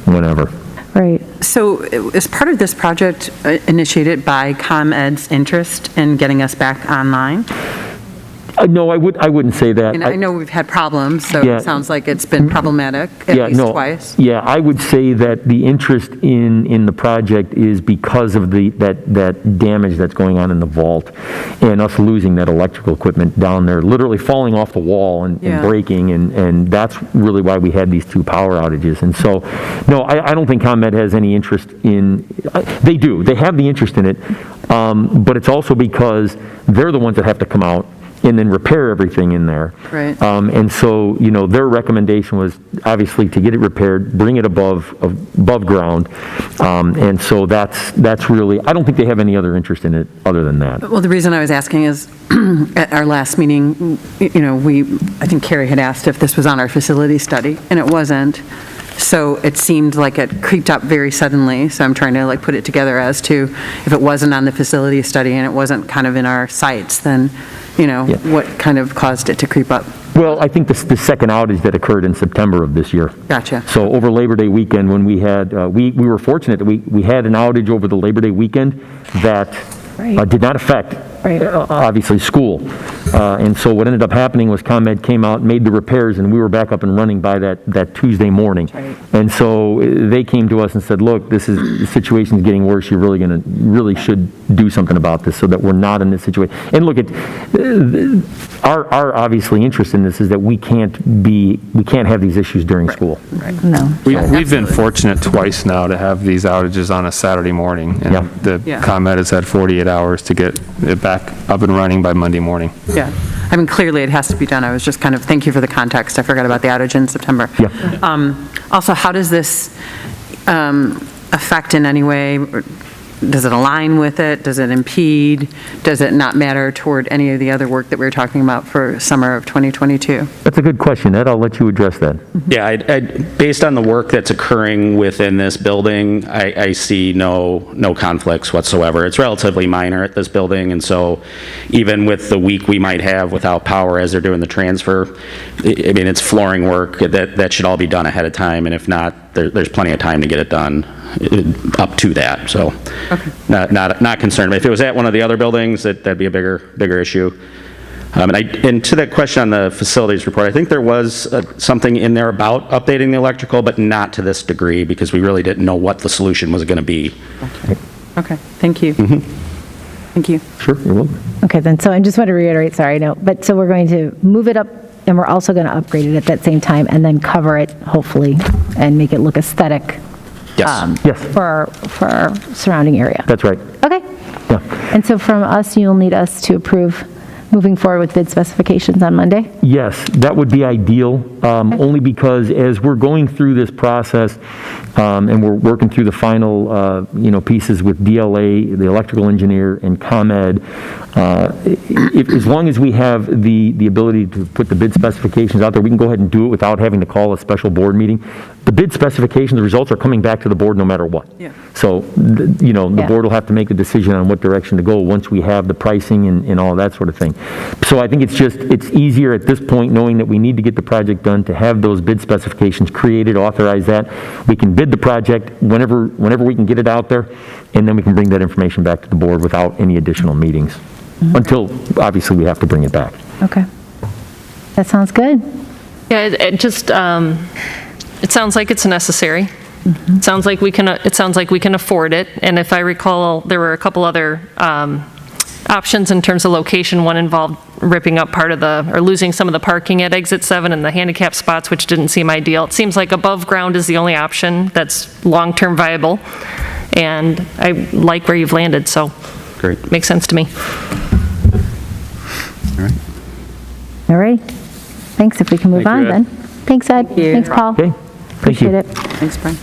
whenever. Right. So is part of this project initiated by ComEd's interest in getting us back online? No, I wouldn't say that. And I know we've had problems, so Yeah. it sounds like it's been problematic at least twice. Yeah, I would say that the interest in the project is because of that damage that's going on in the vault and us losing that electrical equipment down there, literally falling off the wall and breaking, and that's really why we had these 2 power outages. And so, no, I don't think ComEd has any interest in, they do, they have the interest in it, but it's also because they're the ones that have to come out and then repair everything in there. Right. And so, their recommendation was obviously to get it repaired, bring it above ground. And so that's really, I don't think they have any other interest in it other than that. Well, the reason I was asking is, at our last meeting, I think Carrie had asked if this was on our facility study, and it wasn't. So it seemed like it creeped up very suddenly, so I'm trying to put it together as to if it wasn't on the facility study and it wasn't kind of in our sights, then, what kind of caused it to creep up? Well, I think the second outage that occurred in September of this year. Gotcha. So over Labor Day weekend, when we had, we were fortunate that we had an outage over the Labor Day weekend that did not affect, obviously, school. And so what ended up happening was ComEd came out, made the repairs, and we were back up and running by that Tuesday morning. And so they came to us and said, look, the situation's getting worse. You really should do something about this so that we're not in this situation. And look, our obviously interest in this is that we can't have these issues during school. No. We've been fortunate twice now to have these outages on a Saturday morning. And the ComEd has had 48 hours to get it back up and running by Monday morning. Yeah. I mean, clearly it has to be done. I was just thank you for the context. I forgot about the outage in September. Yeah. Also, how does this affect in any way? Does it align with it? Does it impede? Does it not matter toward any of the other work that we were talking about for summer of 2022? That's a good question, Ed. I'll let you address that. Yeah, based on the work that's occurring within this building, I see no conflicts whatsoever. It's relatively minor at this building, and so even with the week we might have without power as they're doing the transfer, I mean, it's flooring work that should all be done ahead of time, and if not, there's plenty of time to get it done up to that. So not concerned. If it was at one of the other buildings, that'd be a bigger issue. And to that question on the facilities report, I think there was something in there about updating the electrical, but not to this degree, because we really didn't know what the solution was going to be. Okay, thank you. Thank you. Sure, you're welcome. Okay, then, so I just want to reiterate, sorry, no, but so we're going to move it up, and we're also going to upgrade it at that same time, and then cover it, hopefully, and make it look aesthetic. Yes. Yes. For our surrounding area. That's right. Okay. Yeah. And so from us, you'll need us to approve moving forward with bid specifications on Monday? Yes, that would be ideal, only because as we're going through this process and we're working through the final, pieces with DLA, the electrical engineer, and ComEd, as long as we have the ability to put the bid specifications out there, we can go ahead and do it without having to call a special board meeting. The bid specifications, the results are coming back to the board no matter what. Yeah. So, the board will have to make a decision on what direction to go once we have the pricing and all that sort of thing. So I think it's easier at this point, knowing that we need to get the project done, to have those bid specifications created, authorize that. We can bid the project whenever we can get it out there, and then we can bring that information back to the board without any additional meetings, until, obviously, we have to bring it back. Okay. That sounds good. Yeah, it sounds like it's necessary. It sounds like we can afford it. And if I recall, there were a couple other options in terms of location. One involved ripping up or losing some of the parking at exit 7 and the handicap spots, which didn't seem ideal. It seems like above ground is the only option that's long-term viable. And I like where you've landed, so Great. Makes sense to me. All right. Thanks, if we can move Thank on you, then. Ed. Thanks, Ed. you. Thanks, Paul. Okay, thank you. Appreciate it. Thanks, Brian.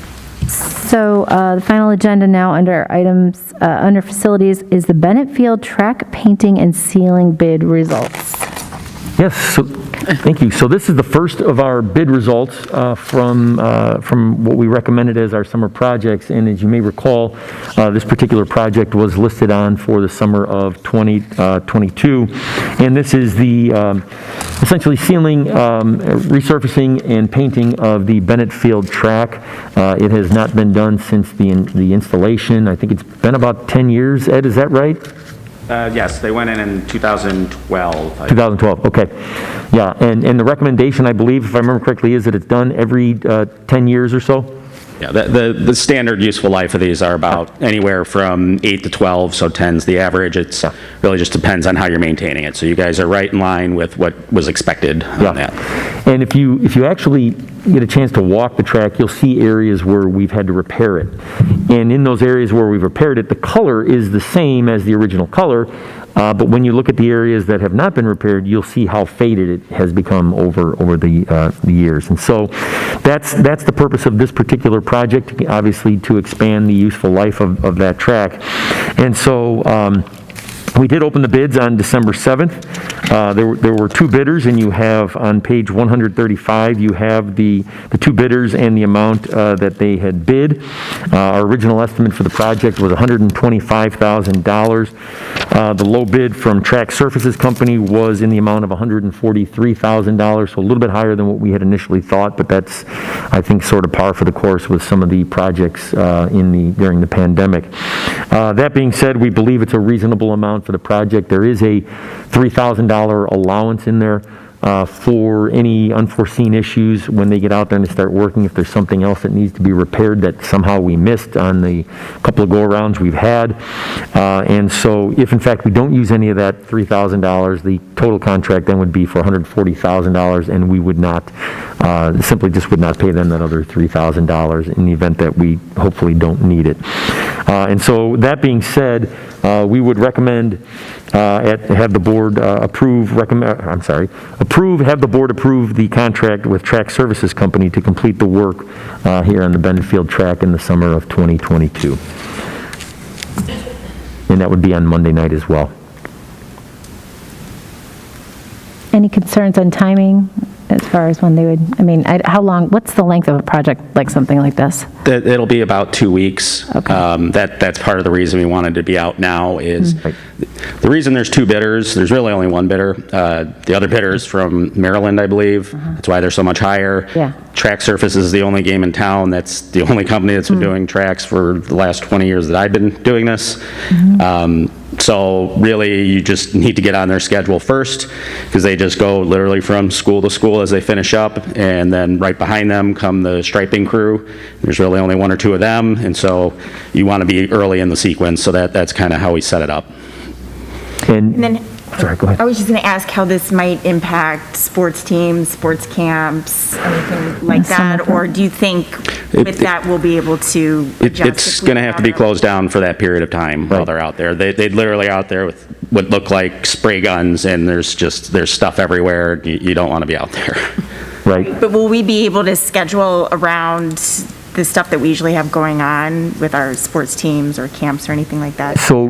So the final agenda now under items, under facilities, is the Bennett Field track painting and sealing bid results. Yes, so, thank you. So this is the first of our bid results from what we recommended as our summer projects. And as you may recall, this particular project was listed on for the summer of 2022. And this is the essentially sealing, resurfacing, and painting of the Bennett Field track. It has not been done since the installation. I think it's been about 10 years. Ed, is that right? Yes, they went in 2012. 2012, okay. Yeah, and the recommendation, I believe, if I remember correctly, is that it's done every 10 years or so? Yeah, the standard useful life of these are about anywhere from 8 to 12, so 10's the average. It's really just depends on how you're maintaining it. So you guys are right in line with what was expected on that. And if you actually get a chance to walk the track, you'll see areas where we've had to repair it. And in those areas where we've repaired it, the color is the same as the original color, but when you look at the areas that have not been repaired, you'll see how faded it has become over the years. And so that's the purpose of this particular project, obviously to expand the useful life of that track. And so we did open the bids on December 7th. There were two bidders, and you have on page 135, you have the two bidders and the amount that they had bid. Our original estimate for the project was $125,000. The low bid from Track Surfaces Company was in the amount of $143,000, so a little bit higher than what we had initially thought, but that's, I think, sort of par for the course with some of the projects during the pandemic. That being said, we believe it's a reasonable amount for the project. There is a $3,000 allowance in there for any unforeseen issues when they get out there and they start working. If there's something else that needs to be repaired that somehow we missed on the couple of go-arounds we've had. And so if in fact we don't use any of that $3,000, the total contract then would be for $140,000, and we would not, simply just would not pay them that other $3,000 in the event that we hopefully don't need it. And so that being said, we would recommend have the board have the board approve the contract with Track Services Company to complete the work here on the Bennett Field track in the summer of 2022. And that would be on Monday night as well. Any concerns on timing as far as when they would, how long, what's the length of a project like something like this? It'll be about 2 weeks. Okay. That's part of the reason we wanted to be out now is the reason there's two bidders. There's really only one bidder. The other bidder is from Maryland, I believe. That's why they're so much higher. Yeah. Track Surfaces is the only game in town. That's the only company that's been doing tracks for the last 20 years that I've been doing this. So really, you just need to get on their schedule first, because they just go literally from school to school as they finish up, and then right behind them come the striping crew. There's really only one or two of them, and so you want to be early in the sequence, so that's kind of how we set it up. And then, sorry, go ahead. I was just going to ask how this might impact sports teams, sports camps, anything like that, or do you think with that we'll be able to adjust? It's going to have to be closed down for that period of time while they're out there. They literally out there with what look like spray guns, and there's stuff everywhere. You don't want to be out there. Right. But will we be able to schedule around the stuff that we usually have going on with our sports teams or camps or anything like that? So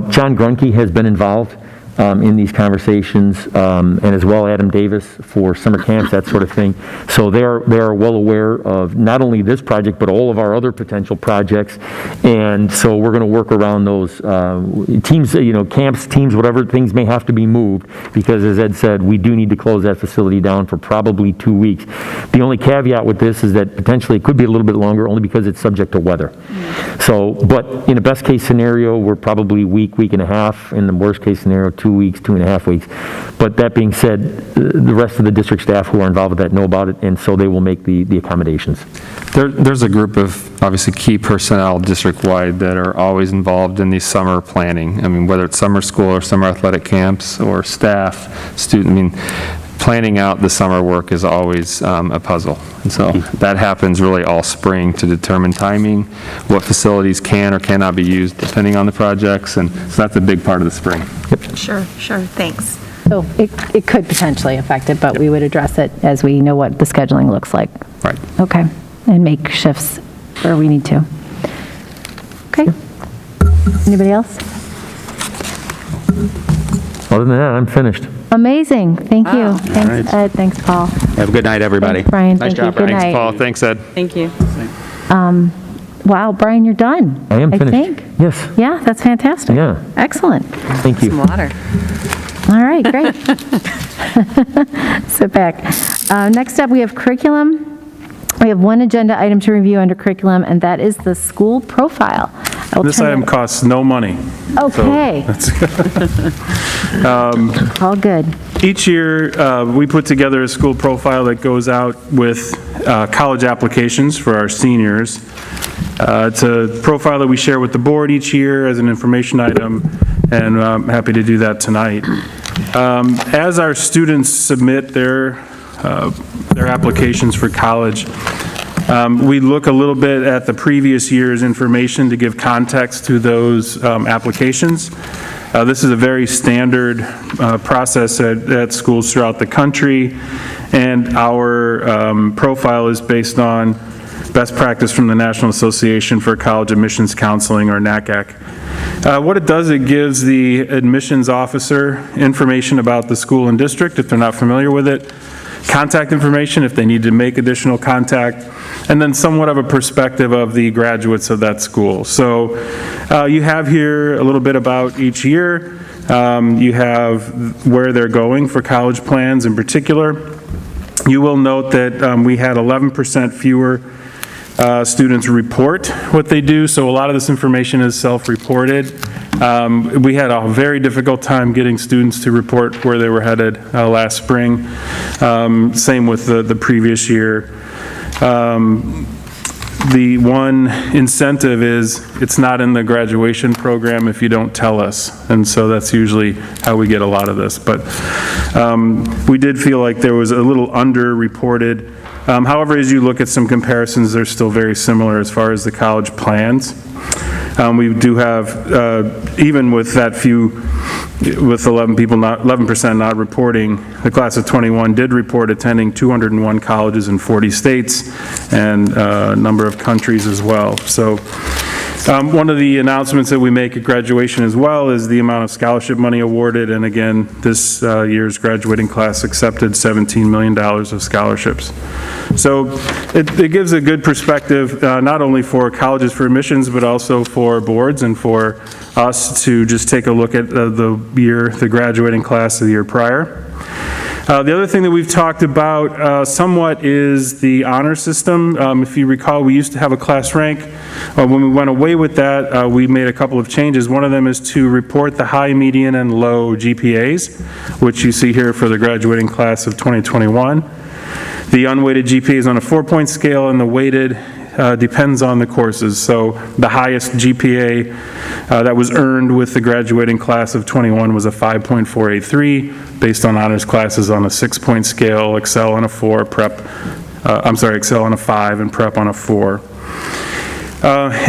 John Grunke has been involved in these conversations, and as well Adam Davis for summer camps, that sort of thing. So they are well aware of not only this project, but all of our other potential projects. And so we're going to work around those teams, camps, teams, whatever things may have to be moved, because as Ed said, we do need to close that facility down for probably 2 weeks. The only caveat with this is that potentially it could be a little bit longer, only because it's subject to weather. So, but in a best case scenario, we're probably week and a half. In the worst case scenario, 2 weeks, 2.5 weeks. But that being said, the rest of the district staff who are involved with that know about it, and so they will make the accommodations. There's a group of obviously key personnel district-wide that are always involved in these summer planning. I mean, whether it's summer school or summer athletic camps or staff, planning out the summer work is always a puzzle. And so that happens really all spring to determine timing, what facilities can or cannot be used depending on the projects. And so that's a big part of the spring. Sure, thanks. So it could potentially affect it, but we would address it as we know what the scheduling looks like. Right. Okay, and make shifts where we need to. Okay. Anybody else? Other than that, I'm finished. Amazing, thank you. Thanks, Ed, thanks, Paul. Have a good night, everybody. Thanks, Brian. Nice Thank you. job, Good Brian. night. Paul, thanks, Ed. Thank you. Wow, Brian, you're done. I am I finished. think. Yes, Yeah, that's fantastic. Yeah. Excellent. thank Some you. water. All right, great. Sit back. Next up, we have curriculum. We have one agenda item to review under curriculum, and that is the school profile. I will This turn item it- costs no money. Okay. All good. Each year, we put together a school profile that goes out with college applications for our seniors. It's a profile that we share with the board each year as an information item, and I'm happy to do that tonight. As our students submit their applications for college, we look a little bit at the previous year's information to give context to those applications. This is a very standard process at schools throughout the country, and our profile is based on best practice from the National Association for College Admissions Counseling, or NACAC. What it does, it gives the admissions officer information about the school and district if they're not familiar with it, contact information if they need to make additional contact, and then somewhat of a perspective of the graduates of that school. So you have here a little bit about each year. You have where they're going for college plans in particular. You will note that we had 11% fewer students report what they do, so a lot of this information is self-reported. We had a very difficult time getting students to report where they were headed last spring. Same with the previous year. The one incentive is it's not in the graduation program if you don't tell us, and so that's usually how we get a lot of this. But we did feel like there was a little under-reported. However, as you look at some comparisons, they're still very similar as far as the college plans. We do have, even with that few, with 11% not reporting, the class of 21 did report attending 201 colleges in 40 states and a number of countries as well. So one of the announcements that we make at graduation as well is the amount of scholarship money awarded, and again, this year's graduating class accepted $17 million of scholarships. So it gives a good perspective, not only for colleges for admissions, but also for boards and for us to just take a look at the graduating class of the year prior. The other thing that we've talked about somewhat is the honor system. If you recall, we used to have a class rank. When we went away with that, we made a couple of changes. One of them is to report the high, median, and low GPAs, which you see here for the graduating class of 2021. The unweighted GPA is on a 4-point scale, and the weighted depends on the courses. So the highest GPA that was earned with the graduating class of 21 was a 5.483, based on honors classes on a 6-point scale, Excel on a 4, Excel on a 5, and prep on a 4.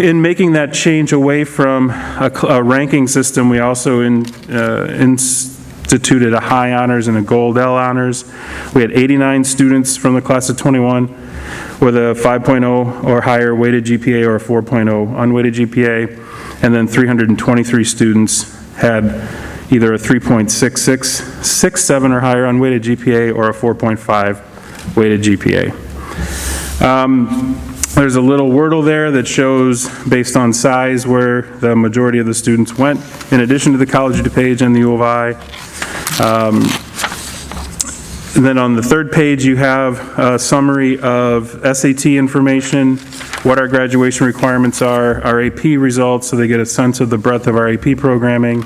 In making that change away from a ranking system, we also instituted a high honors and a gold L honors. We had 89 students from the class of 21 with a 5.0 or higher weighted GPA or a 4.0 unweighted GPA, and then 323 students had either a 3.66, or higher unweighted GPA or a 4.5 weighted GPA. There's a little wordle there that shows, based on size, where the majority of the students went, in addition to the College DuPage and the U of I. And then on the third page, you have a summary of SAT information, what our graduation requirements are, our AP results, so they get a sense of the breadth of our AP programming,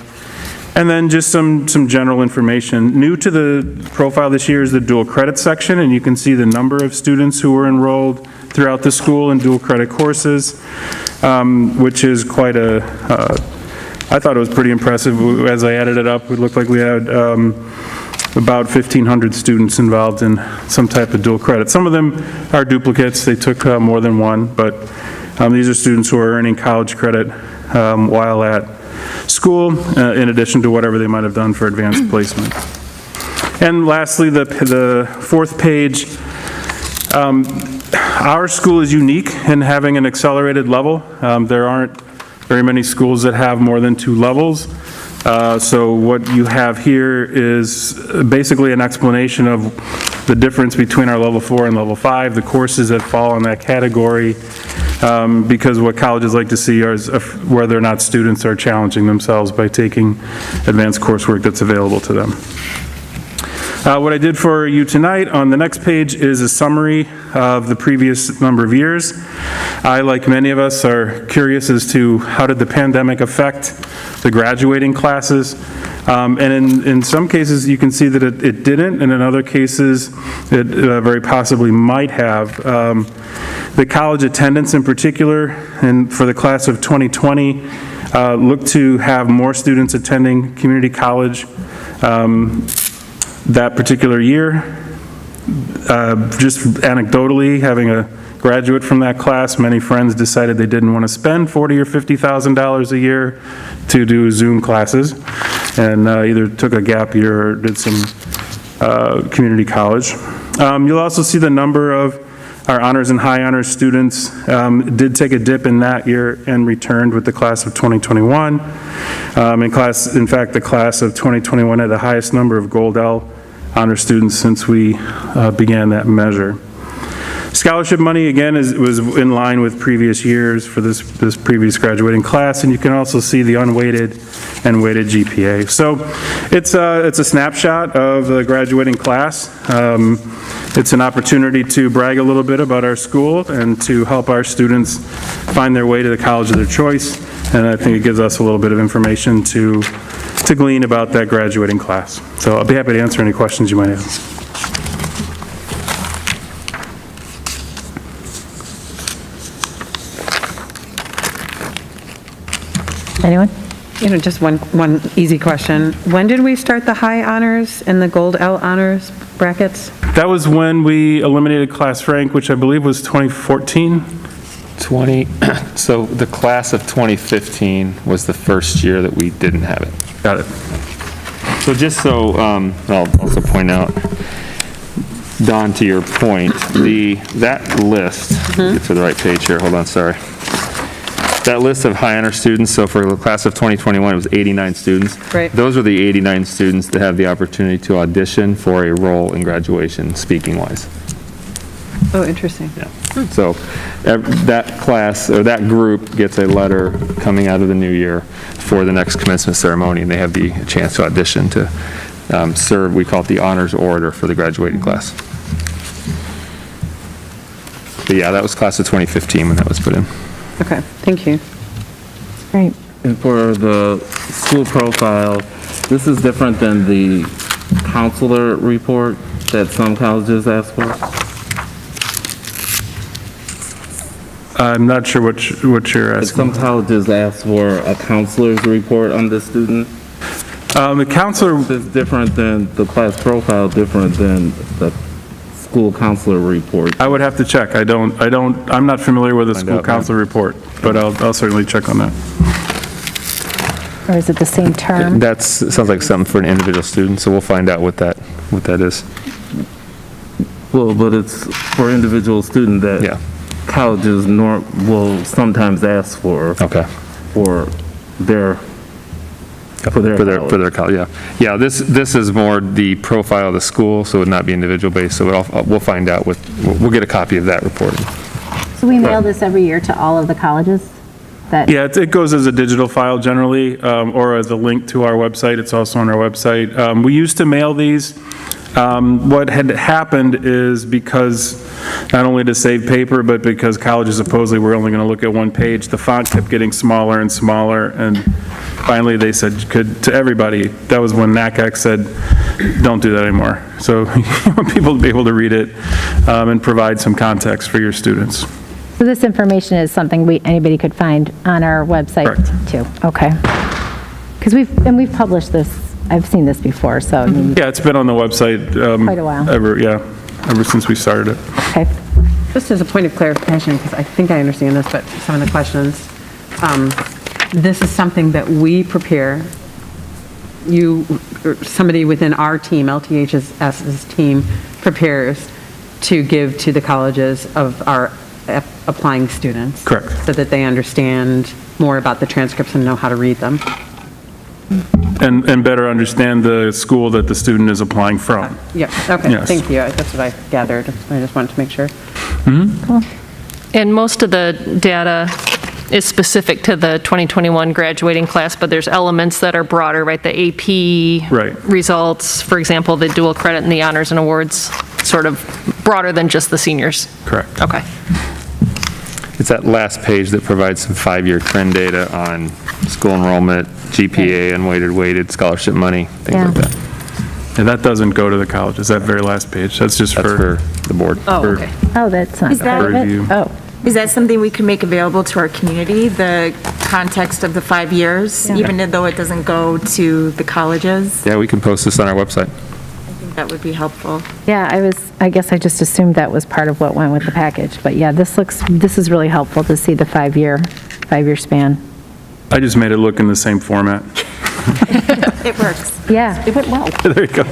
and then just some general information. New to the profile this year is the dual credit section, and you can see the number of students who were enrolled throughout the school in dual credit courses, which is quite I thought it was pretty impressive. As I added it up, it looked like we had about 1,500 students involved in some type of dual credit. Some of them are duplicates. They took more than one, but these are students who are earning college credit while at school, in addition to whatever they might have done for advanced placement. And lastly, the fourth page, our school is unique in having an accelerated level. There aren't very many schools that have more than 2 levels. So what you have here is basically an explanation of the difference between our level 4 and level 5, the courses that fall in that category, because what colleges like to see is whether or not students are challenging themselves by taking advanced coursework that's available to them. What I did for you tonight on the next page is a summary of the previous number of years. I, like many of us, are curious as to how did the pandemic affect the graduating classes. And in some cases, you can see that it didn't, and in other cases, it very possibly might have. The college attendance in particular, and for the class of 2020, looked to have more students attending community college that particular year. Just anecdotally, having a graduate from that class, many friends decided they didn't want to spend $40,000 or $50,000 a year to do Zoom classes, and either took a gap year or did some community college. You'll also see the number of our honors and high honors students did take a dip in that year and returned with the class of 2021. In fact, the class of 2021 had the highest number of Gold L honor students since we began that measure. Scholarship money, again, was in line with previous years for this previous graduating class, and you can also see the unweighted and weighted GPA. So it's a snapshot of the graduating class. It's an opportunity to brag a little bit about our school and to help our students find their way to the college of their choice, and I think it gives us a little bit of information to glean about that graduating class. So I'll be happy to answer any questions you might have. Anyone? Just one easy question. When did we start the high honors and the Gold L honors brackets? That was when we eliminated class rank, which I believe was 2014. So the class of 2015 was the first year that we didn't have it. Got it. So just so, I'll also point out, Don, to your point, that list, get to the right page here, hold on, sorry. That list of high honor students, so for the class of 2021, it was 89 students. Right. Those are the 89 students that have the opportunity to audition for a role in graduation, speaking-wise. Oh, interesting. Yeah. So that class, or that group gets a letter coming out of the new year for the next commencement ceremony, and they have the chance to audition to serve, we call it the honors order for the graduating class. But yeah, that was class of 2015 when that was put in. Okay, thank you. Great. And for the school profile, this is different than the counselor report that some colleges ask for? I'm not sure what you're asking. Some colleges ask for a counselor's report on the student. The counselor is different than the class profile, different than the school counselor report. I would have to check. I'm not familiar with the school counselor report, but I'll certainly check on that. Or is it the same term? That sounds like something for an individual student, so we'll find out what that is. Well, but it's for individual student that colleges will sometimes ask for. Okay. For their college, yeah. Yeah, this is more the profile of the school, so it would not be individual based, so we'll find out we'll get a copy of that report. So we mail this every year to all of the colleges? Yeah, it goes as a digital file generally, or as a link to our website. It's also on our website. We used to mail these. What had happened is because not only to save paper, but because colleges supposedly were only going to look at one page, the font kept getting smaller and smaller, and finally they said to everybody, that was when NACAC said, don't do that anymore. So you want people to be able to read it and provide some context for your students. So this information is something anybody could find on our website too? Okay. Because we've published this. I've seen this before, so. Yeah, it's been on the website. Quite a while. Ever since we started it. Okay. Just as a point of clarification, because I think I understand this, but some of the questions, this is something that we prepare, or somebody within our team, LTHS's team, prepares to give to the colleges of our applying students. Correct. So that they understand more about the transcripts and know how to read them. And better understand the school that the student is applying from. Yeah, okay, Yes. thank you. That's what I gathered. I just wanted to make sure. And most of the data is specific to the 2021 graduating class, but there's elements that are broader, right? The AP Right. results, for example, the dual credit and the honors and awards, sort of broader than just the seniors. Correct. Okay. It's that last page that provides some 5-year trend data on school enrollment, GPA, unweighted, weighted, scholarship money, things Yeah. like that. And that doesn't go to the colleges, that very last page. That's just That's for the board. Oh, okay. Oh, that's not Is that- part of it? Review. Oh, Is that something we can make available to our community, the context of the 5 years, even though it doesn't go to the colleges? Yeah, we can post this on our website. I think that would be helpful. yeah, I guess I just assumed that was part of what went with the package. But yeah, this is really helpful to see the five-year span. I just made it look in the same format. It works. Yeah, it went well. There you go.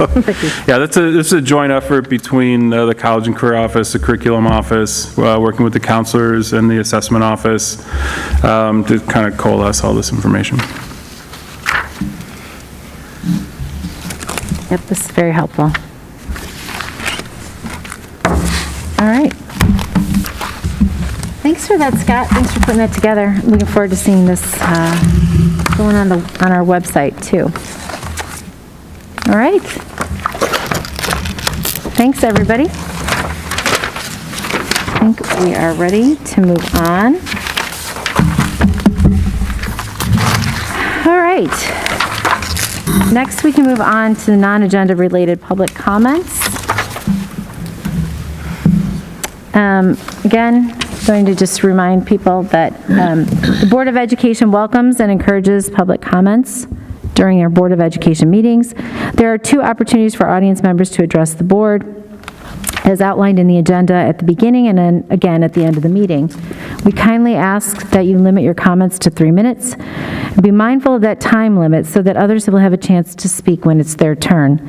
Yeah, this is a joint effort between the College and Career Office, the Curriculum Office, working with the counselors and the Assessment Office to kind of coalesce all this information. Yep, this is very helpful. All right. Thanks for that, Scott. Thanks for putting that together. Looking forward to seeing this going on our website, too. All right. Thanks, everybody. I think we are ready to move on. All right. Next, we can move on to the non-agenda related public comments. Again, going to just remind people that the Board of Education welcomes and encourages public comments during our Board of Education meetings. There are 2 opportunities for audience members to address the board, as outlined in the agenda at the beginning and then again at the end of the meeting. We kindly ask that you limit your comments to 3 minutes. Be mindful of that time limit so that others will have a chance to speak when it's their turn.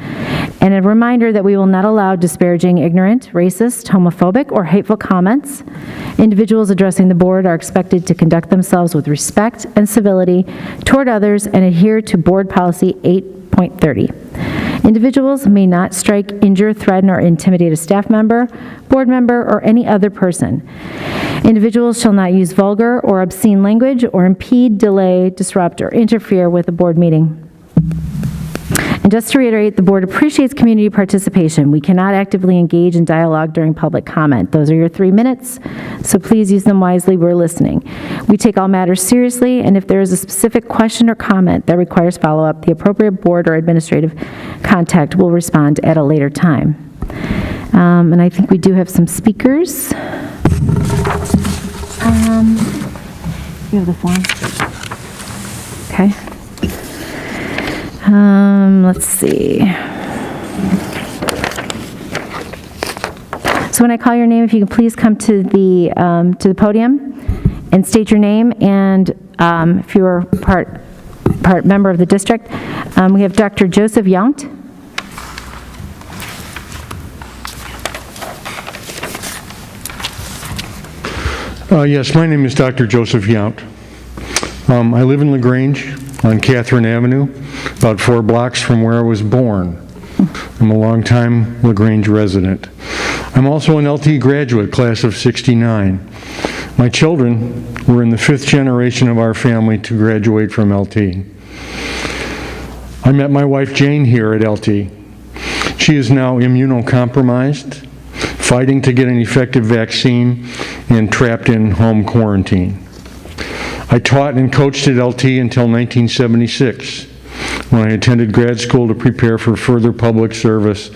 And a reminder that we will not allow disparaging, ignorant, racist, homophobic, or hateful comments. Individuals addressing the board are expected to conduct themselves with respect and civility toward others and adhere to Board Policy 8.30. Individuals may not strike, injure, threaten, or intimidate a staff member, board member, or any other person. Individuals shall not use vulgar or obscene language or impede, delay, disrupt, or interfere with a board meeting. And just to reiterate, the board appreciates community participation. We cannot actively engage in dialogue during public comment. Those are your 3 minutes, so please use them wisely. We're listening. We take all matters seriously, and if there is a specific question or comment that requires follow-up, the appropriate board or administrative contact will respond at a later time. And I think we do have some speakers. You have the form? Okay. Let's see. So when I call your name, if you could please come to the podium and state your name and if you're part member of the district. We have Dr. Joseph Yount. Yes, my name is Dr. Joseph Yount. I live in LaGrange on Catherine Avenue, about 4 blocks from where I was born. I'm a longtime LaGrange resident. I'm also an LT graduate, class of '69. My children were in the 5th generation of our family to graduate from LT. I met my wife Jane here at LT. She is now immunocompromised, fighting to get an effective vaccine, and trapped in home quarantine. I taught and coached at LT until 1976, when I attended grad school to prepare for further public service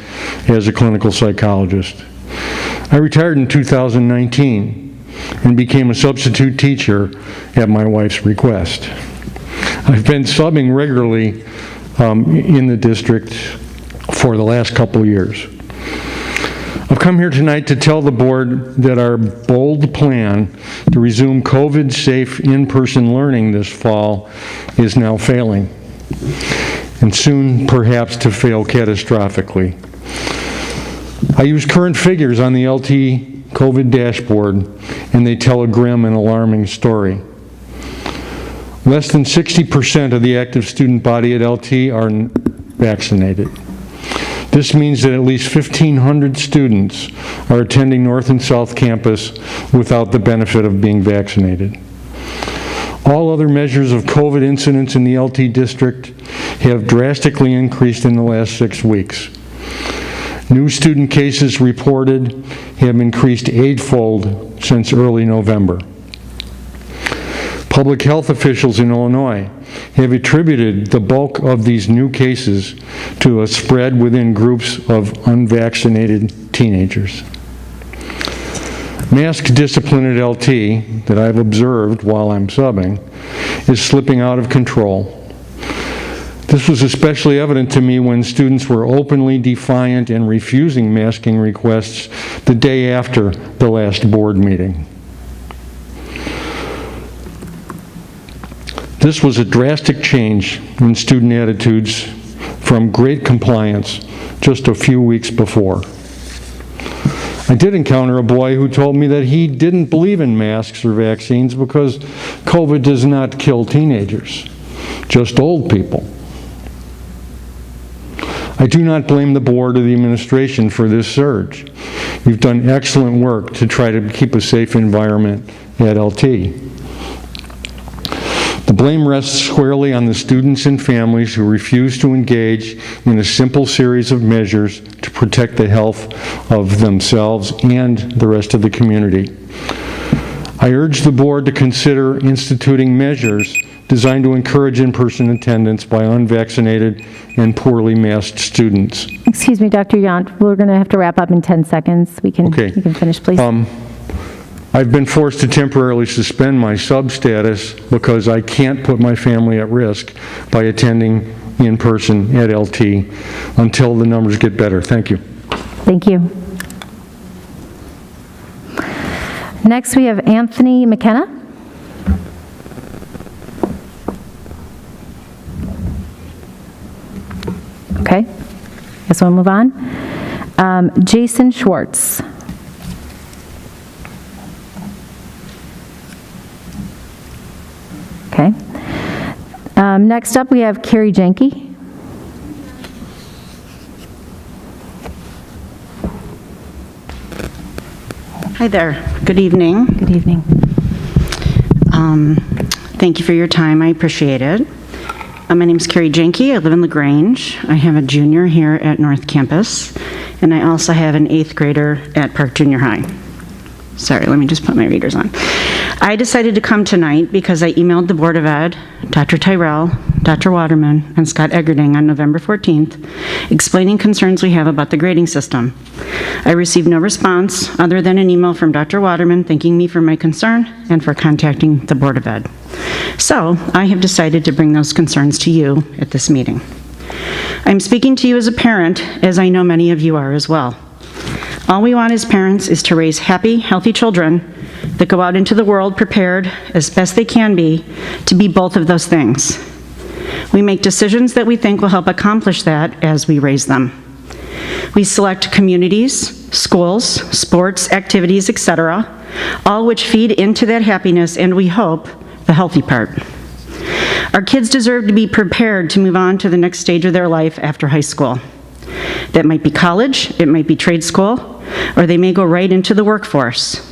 as a clinical psychologist. I retired in 2019 and became a substitute teacher at my wife's request. I've been subbing regularly in the district for the last couple years. I've come here tonight to tell the board that our bold plan to resume COVID-safe in-person learning this fall is now failing, and soon perhaps to fail catastrophically. I use current figures on the LT COVID dashboard, and they tell a grim and alarming story. Less than 60% of the active student body at LT are vaccinated. This means that at least 1,500 students are attending North and South Campus without the benefit of being vaccinated. All other measures of COVID incidence in the LT district have drastically increased in the last 6 weeks. New student cases reported have increased 8-fold since early November. Public health officials in Illinois have attributed the bulk of these new cases to a spread within groups of unvaccinated teenagers. Mask discipline at LT, that I've observed while I'm subbing, is slipping out of control. This was especially evident to me when students were openly defiant and refusing masking requests the day after the last board meeting. This was a drastic change in student attitudes from great compliance just a few weeks before. I did encounter a boy who told me that he didn't believe in masks or vaccines because COVID does not kill teenagers, just old people. I do not blame the board or the administration for this surge. You've done excellent work to try to keep a safe environment at LT. The blame rests squarely on the students and families who refuse to engage in a simple series of measures to protect the health of themselves and the rest of the community. I urge the board to consider instituting measures designed to encourage in-person attendance by unvaccinated and poorly masked students. Excuse me, Dr. Yount, we're going to have to wrap up in 10 seconds. You can finish, please. I've been forced to temporarily suspend my sub status because I can't put my family at risk by attending in person at LT until the numbers get better. Thank you. Thank you. Next, we have Anthony McKenna. Okay, guess we'll move on. Jason Schwartz. Okay. Next up, we have Carrie Jenke. Hi there. Good evening. Good evening. Thank you for your time. I appreciate it. My name is Carrie Jenke. I live in LaGrange. I have a junior here at North Campus, and I also have an 8th grader at Park Junior High. Sorry, let me just put my readers on. I decided to come tonight because I emailed the Board of Ed, Dr. Tyrell, Dr. Waterman, and Scott Eggerding on November 14th, explaining concerns we have about the grading system. I received no response other than an email from Dr. Waterman thanking me for my concern and for contacting the Board of Ed. So I have decided to bring those concerns to you at this meeting. I'm speaking to you as a parent, as I know many of you are as well. All we want as parents is to raise happy, healthy children that go out into the world prepared as best they can be to be both of those things. We make decisions that we think will help accomplish that as we raise them. We select communities, schools, sports, activities, etc., all which feed into that happiness and, we hope, the healthy part. Our kids deserve to be prepared to move on to the next stage of their life after high school. That might be college, it might be trade school, or they may go right into the workforce.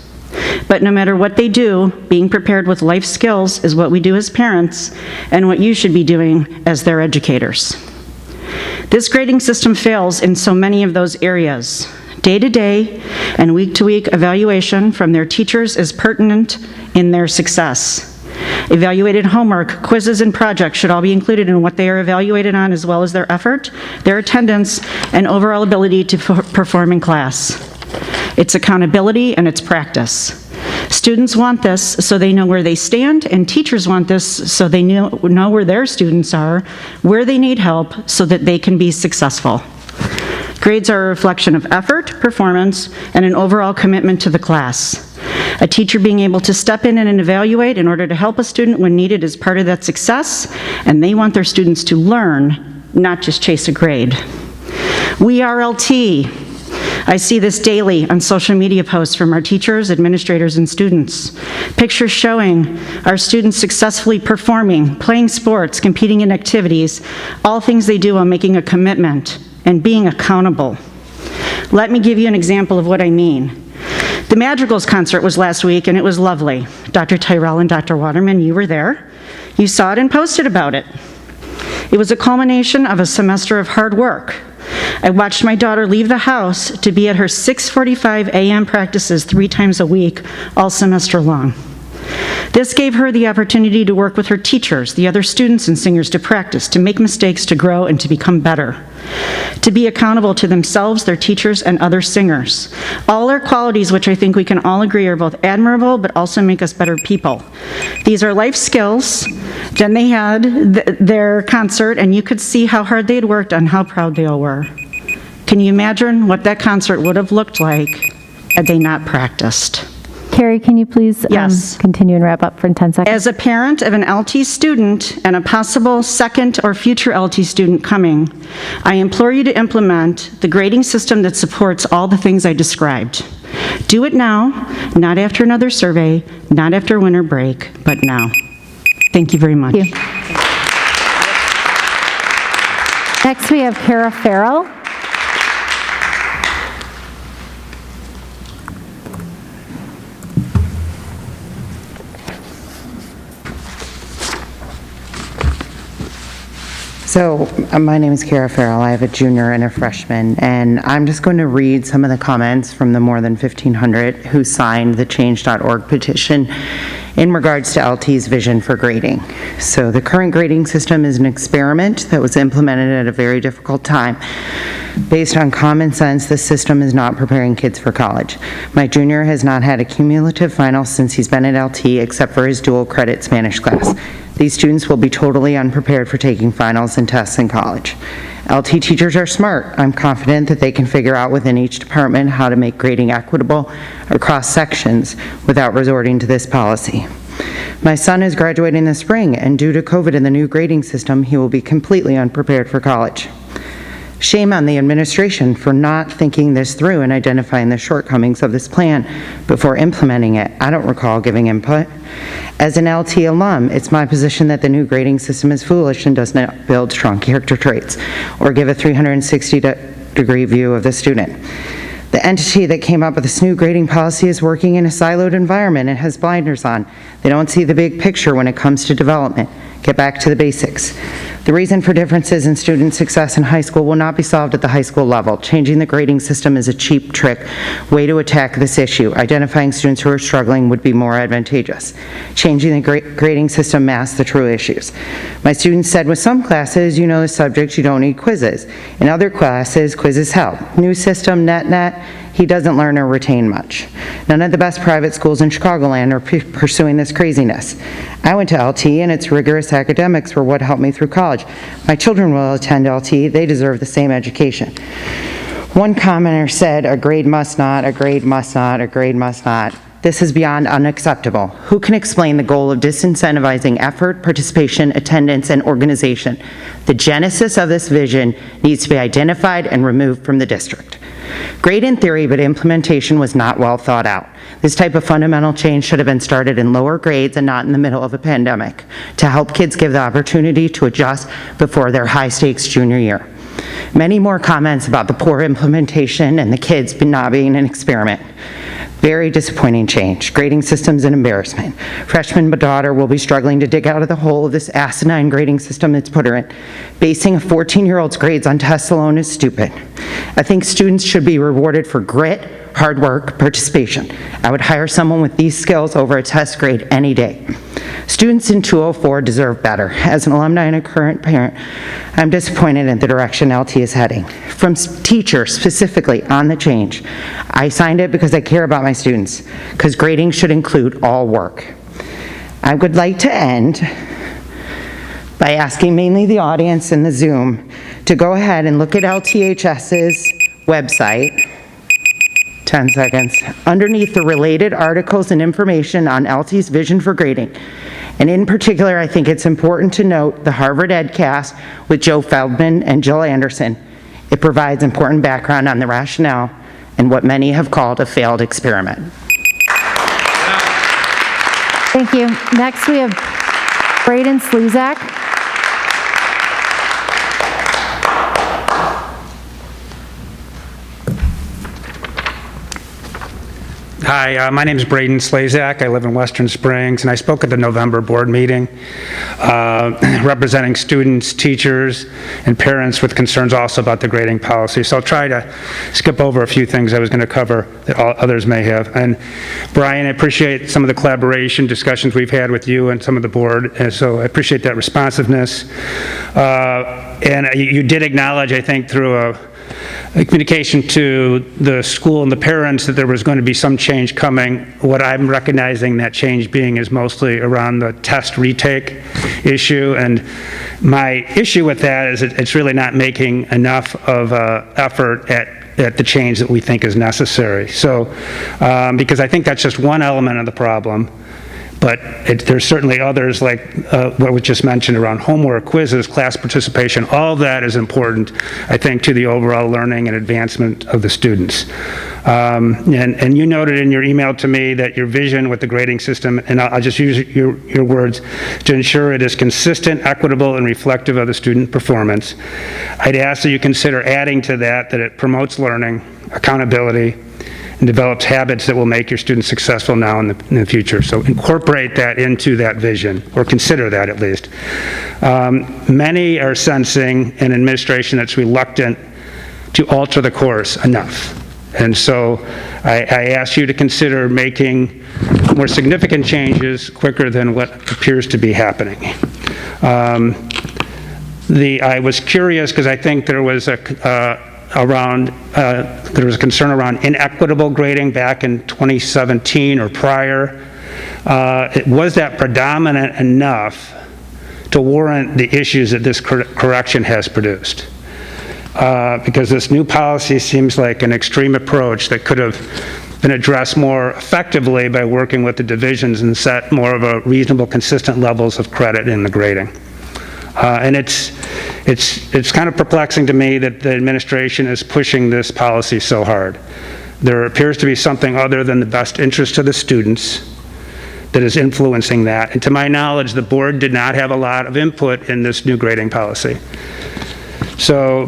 But no matter what they do, being prepared with life skills is what we do as parents and what you should be doing as their educators. This grading system fails in so many of those areas. Day-to-day and week-to-week evaluation from their teachers is pertinent in their success. Evaluated homework, quizzes, and projects should all be included in what they are evaluated on, as well as their effort, their attendance, and overall ability to perform in class. It's accountability and it's practice. Students want this so they know where they stand, and teachers want this so they know where their students are, where they need help, so that they can be successful. Grades are a reflection of effort, performance, and an overall commitment to the class. A teacher being able to step in and evaluate in order to help a student when needed is part of that success, and they want their students to learn, not just chase a grade. We are LT. I see this daily on social media posts from our teachers, administrators, and students. Pictures showing our students successfully performing, playing sports, competing in activities, all things they do while making a commitment and being accountable. Let me give you an example of what I mean. The Madrigals concert was last week, and it was lovely. Dr. Tyrell and Dr. Waterman, you were there. You saw it and posted about it. It was a culmination of a semester of hard work. I watched my daughter leave the house to be at her 6:45 a.m. practices 3 times a week, all semester long. This gave her the opportunity to work with her teachers, the other students and singers, to practice, to make mistakes, to grow, and to become better. To be accountable to themselves, their teachers, and other singers. All are qualities which I think we can all agree are both admirable but also make us better people. These are life skills. Then they had their concert, and you could see how hard they had worked and how proud they all were. Can you imagine what that concert would have looked like had they not practiced? Carrie, can you please continue and wrap up for 10 seconds? As a parent of an LT student and a possible second or future LT student coming, I implore you to implement the grading system that supports all the things I described. Do it now, not after another survey, not after winter break, but now. Thank you very much. Thank you. Next, we have Kara Farrell. So, my name is Kara Farrell. I have a junior and a freshman, and I'm just going to read some of the comments from the more than 1,500 who signed the Change.org petition in regards to LT's vision for grading. So, the current grading system is an experiment that was implemented at a very difficult time. Based on common sense, the system is not preparing kids for college. My junior has not had a cumulative final since he's been at LT except for his dual credit Spanish class. These students will be totally unprepared for taking finals and tests in college. LT teachers are smart. I'm confident that they can figure out within each department how to make grading equitable across sections without resorting to this policy. My son is graduating this spring, and due to COVID and the new grading system, he will be completely unprepared for college. Shame on the administration for not thinking this through and identifying the shortcomings of this plan before implementing it. I don't recall giving input. As an LT alum, it's my position that the new grading system is foolish and does not build strong character traits or give a 360-degree view of the student. The entity that came up with this new grading policy is working in a siloed environment and has blinders on. They don't see the big picture when it comes to development. Get back to the basics. The reason for differences in student success in high school will not be solved at the high school level. Changing the grading system is a cheap way to attack this issue. Identifying students who are struggling would be more advantageous. Changing the grading system masks the true issues. My students said with some classes, you know the subject, you don't need quizzes. In other classes, quizzes help. New system, net, he doesn't learn or retain much. None of the best private schools in Chicagoland are pursuing this craziness. I went to LT, and its rigorous academics were what helped me through college. My children will attend LT. They deserve the same education. One commenter said, a grade must not, a grade must not, a grade must not. This is beyond unacceptable. Who can explain the goal of disincentivizing effort, participation, attendance, and organization? The genesis of this vision needs to be identified and removed from the district. Great in theory, but implementation was not well thought out. This type of fundamental change should have been started in lower grades and not in the middle of a pandemic to help kids give the opportunity to adjust before their high-stakes junior year. Many more comments about the poor implementation and the kids not being an experiment. Very disappointing change. Grading system's an embarrassment. Freshman daughter will be struggling to dig out of the hole of this asinine grading system that's put her in. Basing a 14-year-old's grades on tests alone is stupid. I think students should be rewarded for grit, hard work, participation. I would hire someone with these skills over a test grade any day. Students in 204 deserve better. As an alumni and a current parent, I'm disappointed in the direction LT is heading. From teachers specifically on the change, I signed it because I care about my students, because grading should include all work. I would like to end by asking mainly the audience in the Zoom to go ahead and look at LTHS's website. 10 seconds. Underneath the related articles and information on LT's vision for grading. And in particular, I think it's important to note the Harvard EdCast with Joe Feldman and Jill Anderson. It provides important background on the rationale in what many have called a failed experiment. Thank you. Next, we have Braden Slezak. Hi, my name is Braden Slezak. I live in Western Springs, and I spoke at the November board meeting representing students, teachers, and parents with concerns also about the grading policy. So I'll try to skip over a few things I was going to cover that others may have. And Brian, I appreciate some of the collaboration discussions we've had with you and some of the board, and so I appreciate that responsiveness. And you did acknowledge, I think, through a communication to the school and the parents that there was going to be some change coming. What I'm recognizing that change being is mostly around the test retake issue, and my issue with that is it's really not making enough of an effort at the change that we think is necessary. So, because I think that's just one element of the problem. But there's certainly others like what was just mentioned around homework, quizzes, class participation. All of that is important, I think, to the overall learning and advancement of the students. And you noted in your email to me that your vision with the grading system, and I'll just use your words, to ensure it is consistent, equitable, and reflective of the student performance. I'd ask that you consider adding to that it promotes learning, accountability, and develops habits that will make your students successful now and in the future. So incorporate that into that vision, or consider that at least. Many are sensing an administration that's reluctant to alter the course enough. And so I ask you to consider making more significant changes quicker than what appears to be happening. I was curious because I think there was there was a concern around inequitable grading back in 2017 or prior. Was that predominant enough to warrant the issues that this correction has produced? Because this new policy seems like an extreme approach that could have been addressed more effectively by working with the divisions and set more of a reasonable, consistent levels of credit in the grading. And it's kind of perplexing to me that the administration is pushing this policy so hard. There appears to be something other than the best interest of the students that is influencing that. And to my knowledge, the board did not have a lot of input in this new grading policy. So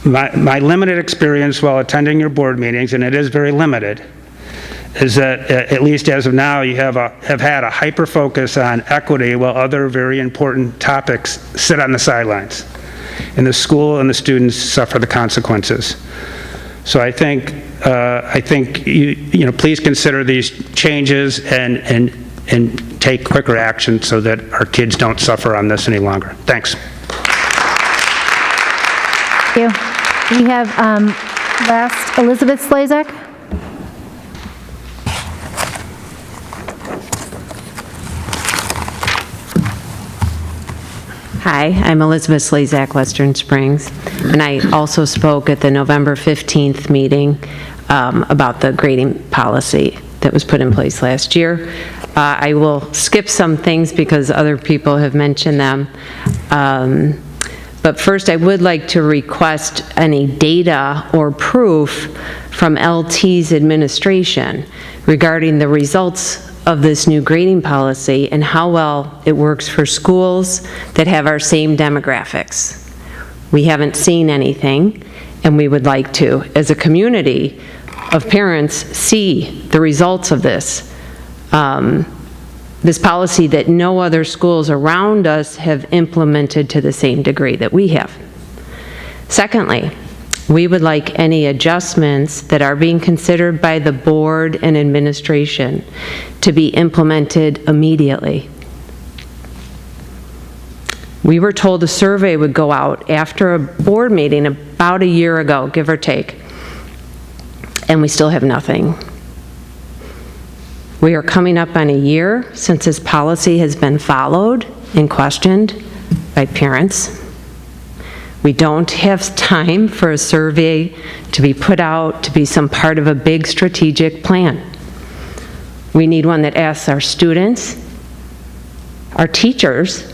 my limited experience while attending your board meetings, and it is very limited, is that at least as of now, you have had a hyper focus on equity while other very important topics sit on the sidelines. And the school and the students suffer the consequences. So I think you know, please consider these changes and take quicker action so that our kids don't suffer on this any longer. Thanks. Thank you. We have last Elizabeth Slezak. Hi, I'm Elizabeth Slezak, Western Springs, and I also spoke at the November 15th meeting about the grading policy that was put in place last year. I will skip some things because other people have mentioned them. But first, I would like to request any data or proof from LT's administration regarding the results of this new grading policy and how well it works for schools that have our same demographics. We haven't seen anything, and we would like to, as a community of parents, see the results of this. This policy that no other schools around us have implemented to the same degree that we have. Secondly, we would like any adjustments that are being considered by the board and administration to be implemented immediately. We were told a survey would go out after a board meeting about a year ago, give or take, and we still have nothing. We are coming up on a year since this policy has been followed and questioned by parents. We don't have time for a survey to be put out to be some part of a big strategic plan. We need one that asks our students, our teachers,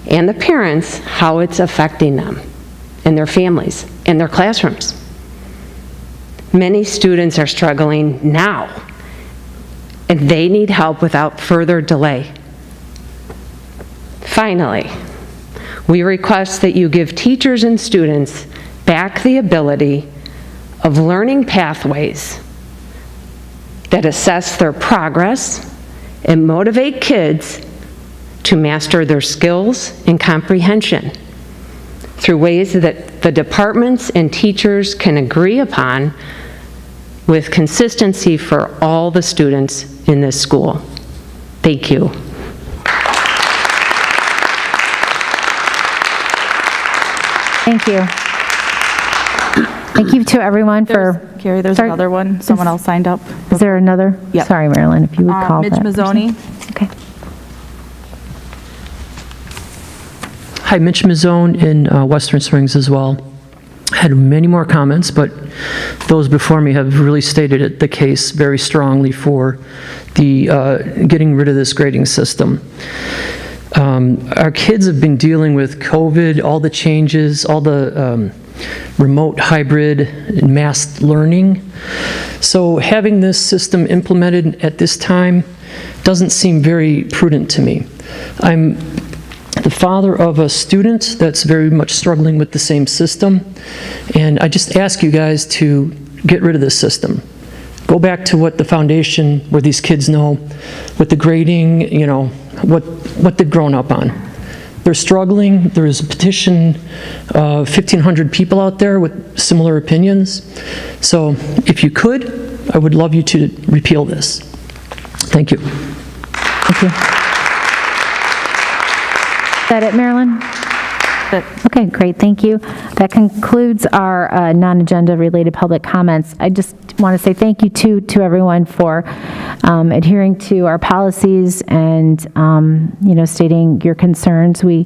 and the parents how it's affecting them and their families and their classrooms. Many students are struggling now, and they need help without further delay. Finally, we request that you give teachers and students back the ability of learning pathways that assess their progress and motivate kids to master their skills and comprehension through ways that the departments and teachers can agree upon with consistency for all the students in this school. Thank you. Thank you. Thank you to everyone for... Carrie, there's Sorry. another one. Someone else signed up. Is there another? Yep. Sorry, Marilyn, if you would call Midge that person. Mazzoni. Okay. Hi, Mitch Mazzone in Western Springs as well. Had many more comments, but those before me have really stated the case very strongly for the getting rid of this grading system. Our kids have been dealing with COVID, all the changes, all the remote, hybrid, and mass learning. So having this system implemented at this time doesn't seem very prudent to me. I'm the father of a student that's very much struggling with the same system, and I just ask you guys to get rid of this system. Go back to what the foundation, where these kids know, with the grading, you know, what they've grown up on. They're struggling. There is a petition, 1,500 people out there with similar opinions. So if you could, I would love you to repeal this. Thank you. Thank you. Is that it, Marilyn? Okay, great, thank you. That concludes our non-agenda related public comments. I just want to say thank you to everyone for adhering to our policies and, stating your concerns. We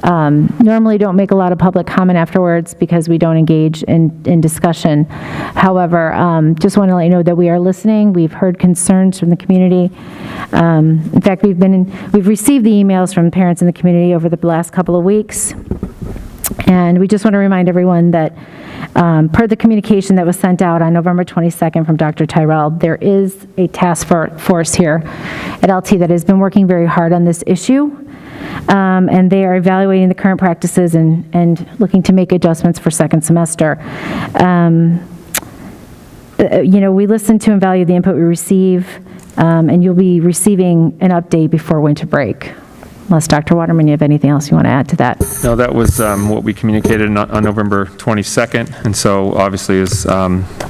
normally don't make a lot of public comment afterwards because we don't engage in discussion. However, just want to let you know that we are listening. We've heard concerns from the community. In fact, we've received the emails from parents in the community over the last couple of weeks. And we just want to remind everyone that per the communication that was sent out on November 22nd from Dr. Tyrell, there is a task force here at LT that has been working very hard on this issue. And they are evaluating the current practices and looking to make adjustments for second semester. We listen to and value the input we receive, and you'll be receiving an update before winter break. Unless, Dr. Waterman, you have anything else you want to add to that? No, that was what we communicated on November 22nd, and so obviously as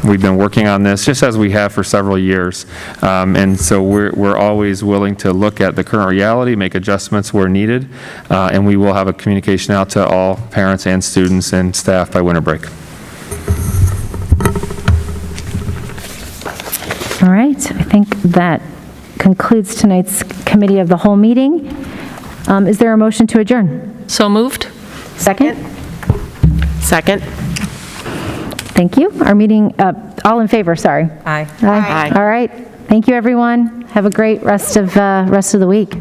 we've been working on this, just as we have for several years, and so we're always willing to look at the current reality, make adjustments where needed, and we will have a communication out to all parents and students and staff by winter break. All right, I think that concludes tonight's Committee of the Whole meeting. Is there a motion to adjourn? So moved. Second? Second. Thank you. Our meeting, all in favor, sorry. Aye. Aye. All right. Thank you, everyone. Have a great rest of the week.